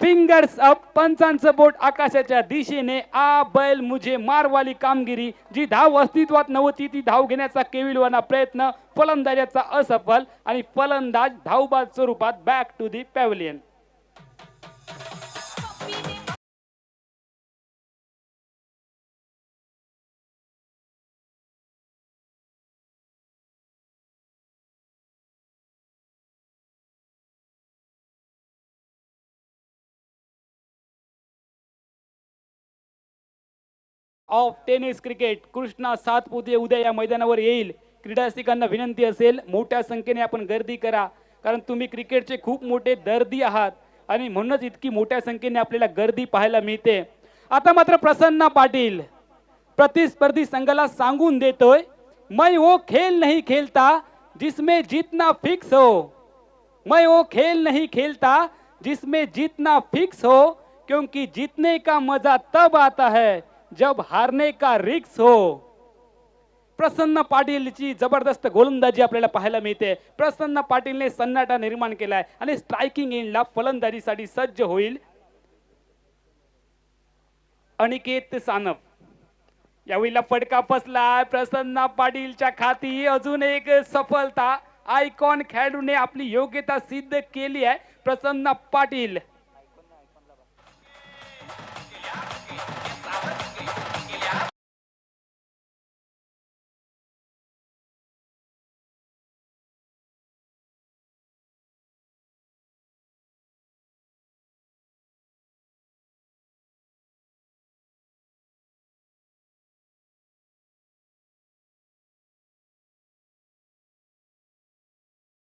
फिंगर्स अप, पंचांचं बोट आकाशाच्या दिशेने. आ बैल मुझे मारवाली कामगिरी. जी धाव अस्तित्वात नव्हती ती धाव घेण्याचा केविलवाना प्रयत्न फलंदाजाचा असफल आणि फलंदाज धावबाद स्वरूपात back to the pavilion. Of tennis cricket Krishna Satpute उद्या या मैदानावर येईल. क्रीडारसिकांना विनंती असेल, मोठ्या संख्येने आपण गर्दी करा, कारण तुम्ही क्रिकेटचे खूप मोठे दर्दी आहात आणि म्हणूनच इतकी मोठ्या संख्येने आपल्याला गर्दी पाहायला मिळते. आता मात्र प्रसन्न पाटील प्रतिस्पर्धी संघाला सांगून देतोय, मैं वो खेल नहीं खेलता जिसमें जीतना फिक्स हो. मैं वो खेल नहीं खेलता जिसमें जीतना फिक्स हो, क्योंकि जीतने का मजा तब आता है जब हारने का रिक्स हो. प्रसन्न पाटीलची जबरदस्त गोलंदाजी आपल्याला पाहायला मिळते. प्रसन्न पाटीलने सन्नाटा निर्माण केलाय आणि स्ट्रायकिंग एंडला फलंदाजीसाठी सज्ज होईल अनिकेत सानप. यावेळेला फटका फसलाय प्रसन्न पाटीलच्या खाती. अजून एक सफलता. आयकॉन खेळाडूने आपली योग्यता सिद्ध केली आहे. प्रसन्न पाटील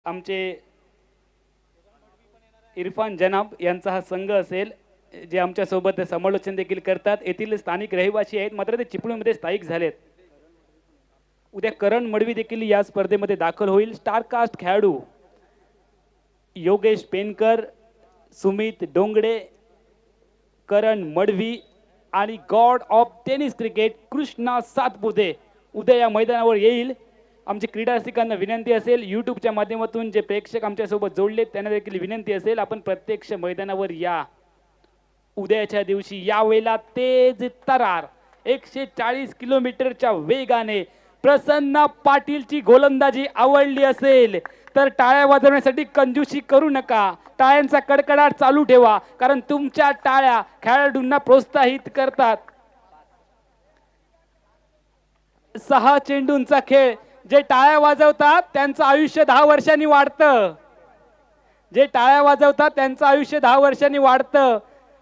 आमचे इरफान जनाब यांचा हा संघ असेल, जे आमच्या सोबत समालोचन देखील करतात. येथील स्थानिक रहिवासी आहेत, मात्र ते चिपळूणमध्ये स्थायिक झालेत. उद्या करण मडवी देखील या स्पर्धेमध्ये दाखल होईल. स्टारकास्ट खेळाडू योगेश पेनकर, सुमित डोंगडे, करण मडवी आणि God of tennis cricket Krishna Satpute उद्या या मैदानावर येईल. आमच्या क्रीडारसिकांना विनंती असेल, यूट्यूबच्या माध्यमातून जे प्रेक्षक आमच्यासोबत जोडलेत त्यांना देखील विनंती असेल, आपण प्रत्यक्ष मैदानावर या. उद्याच्या दिवशी यावेळेला तेज तरार 140 किलोमीटरच्या वेगाने प्रसन्न पाटीलची गोलंदाजी आवडली असेल तर टाळ्या वाजवण्यासाठी कंजूसी करू नका. टाळ्यांचा कडकडाट चालू ठेवा, कारण तुमच्या टाळ्या खेळाडूंना प्रोत्साहित करतात. 6 चेंडूंचा खेळ. जे टाळ्या वाजवतात त्यांचं आयुष्य 10 वर्षांनी वाढतं. जे टाळ्या वाजवतात त्यांचं आयुष्य 10 वर्षांनी वाढतं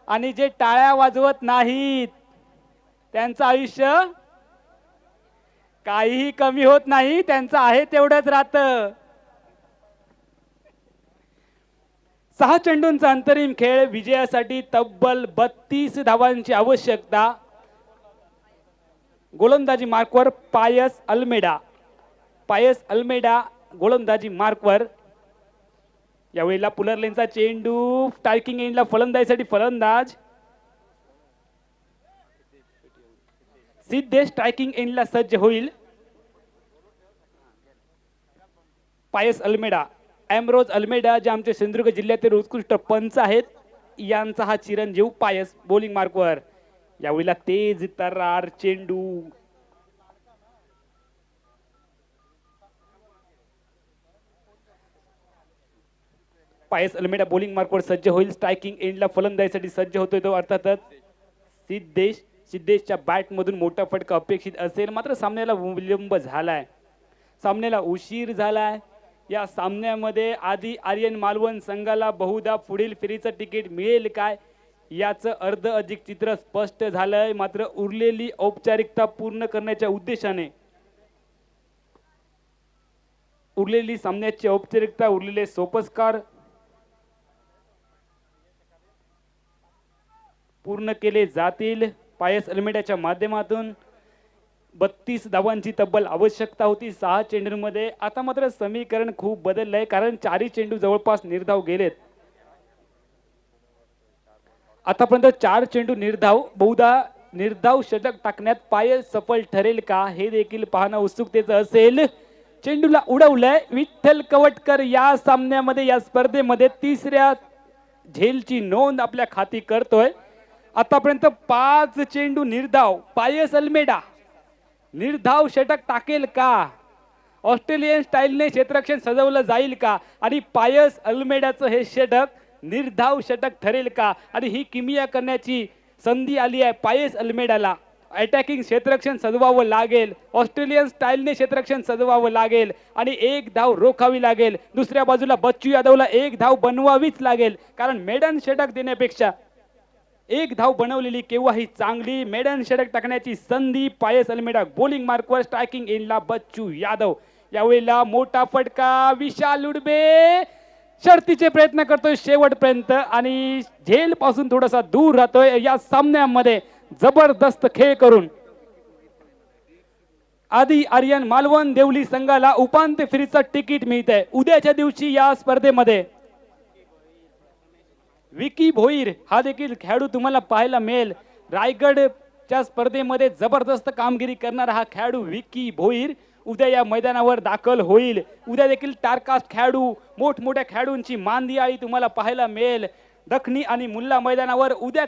आणि जे टाळ्या वाजवत नाहीत त्यांचं आयुष्य काहीही कमी होत नाही, त्यांचं आहे तेवढंच राहतं. 6 चेंडूंचा अंतरिम खेळ. विजयासाठी तब्बल 32 धावांची आवश्यकता. गोलंदाजी मार्कवर पायस अल्मेडा. पायस अल्मेडा गोलंदाजी मार्कवर. यावेळेला पुलरलेनचा चेंडू स्ट्रायकिंग एंडला फलंदाजीसाठी फलंदाज सिद्धेश स्ट्रायकिंग एंडला सज्ज होईल. पायस अल्मेडा, एमरोज अल्मेडा जे आमचे सिंधुदुर्ग जिल्ह्यातील उत्कृष्ट पंच आहेत, यांचा हा चिरंजीव पायस बॉलिंग मार्कवर. यावेळेला तेज तर्रार चेंडू. पायस अल्मेडा बॉलिंग मार्कवर सज्ज होईल. स्ट्रायकिंग एंडला फलंदाजीसाठी सज्ज होतोय तो अर्थातच सिद्धेश. सिद्धेशच्या बॅट मधून मोठा फटका अपेक्षित असेल, मात्र सामन्याला विलंब झालाय, सामन्याला उशीर झालाय. या सामन्यामध्ये आधी आर्यन मालवण संघाला बहुधा पुढील फेरीचं तिकीट मिळेल काय याचं अर्ध अधिक चित्र स्पष्ट झालंय. मात्र उरलेली औपचारिकता पूर्ण करण्याच्या उद्देशाने उरलेली सामन्याची औपचारिकता, उरलेले सोपस्कार पूर्ण केले जातील. पायस अल्मेडाच्या माध्यमातून 32 धावांची तब्बल आवश्यकता होती 6 चेंडूंमध्ये. आता मात्र समीकरण खूप बदललंय, कारण 4 चेंडू जवळपास निर्धाव गेलेत. आतापर्यंत 4 चेंडू निर्धाव. बहुधा निर्धाव षटक टाकण्यात पायस सफल ठरेल का हे देखील पाहणं उत्सुकतेचं असेल. चेंडूला उडवलंय विठ्ठल कवटकर. या सामन्यामध्ये, या स्पर्धेमध्ये 3ऱ्या झेलची नोंद आपल्या खाती करतोय. आतापर्यंत 5 चेंडू निर्धाव. पायस अल्मेडा निर्धाव षटक टाकेल का? ऑस्ट्रेलियन स्टाईलने क्षेत्ररक्षण सजवलं जाईल का? आणि पायस अल्मेडाचं हे षटक निर्धाव षटक ठरेल का? आणि ही किमिया करण्याची संधी आली आहे पायस अल्मेडाला. अटॅकिंग क्षेत्ररक्षण सजवावं लागेल. ऑस्ट्रेलियन स्टाईलने क्षेत्ररक्षण सजवावं लागेल आणि 1 धाव रोखावी लागेल. दुसऱ्या बाजूला बच्चू यादवला 1 धाव बनवावीच लागेल, कारण मेडन षटक देण्यापेक्षा 1 धाव बनवलेली केव्हाही चांगली. मेडन षटक टाकण्याची संधी पायस अल्मेडा. बॉलिंग मार्कवर स्ट्रायकिंग एंडला बच्चू यादव. यावेळेला मोठा फटका. विशाल उडबे शर्तीचे प्रयत्न करतोय शेवटपर्यंत आणि झेल पासून थोडासा दूर राहतोय. या सामन्यामध्ये जबरदस्त खेळ करून आदी आर्यन मालवण देवली संघाला उपांत्य फेरीचं तिकीट मिळतंय. उद्याच्या दिवशी या स्पर्धेमध्ये विकी भोईर हा देखील खेळाडू तुम्हाला पाहायला मिळेल. रायगडच्या स्पर्धेमध्ये जबरदस्त कामगिरी करणारा हा खेळाडू विकी भोईर उद्या या मैदानावर दाखल होईल. उद्या देखील टारकास्ट खेळाडू, मोठमोठ्या खेळाडूंची मांदियाळी तुम्हाला पाहायला मिळेल. दखनी आणि मुल्ला मैदानावर उद्या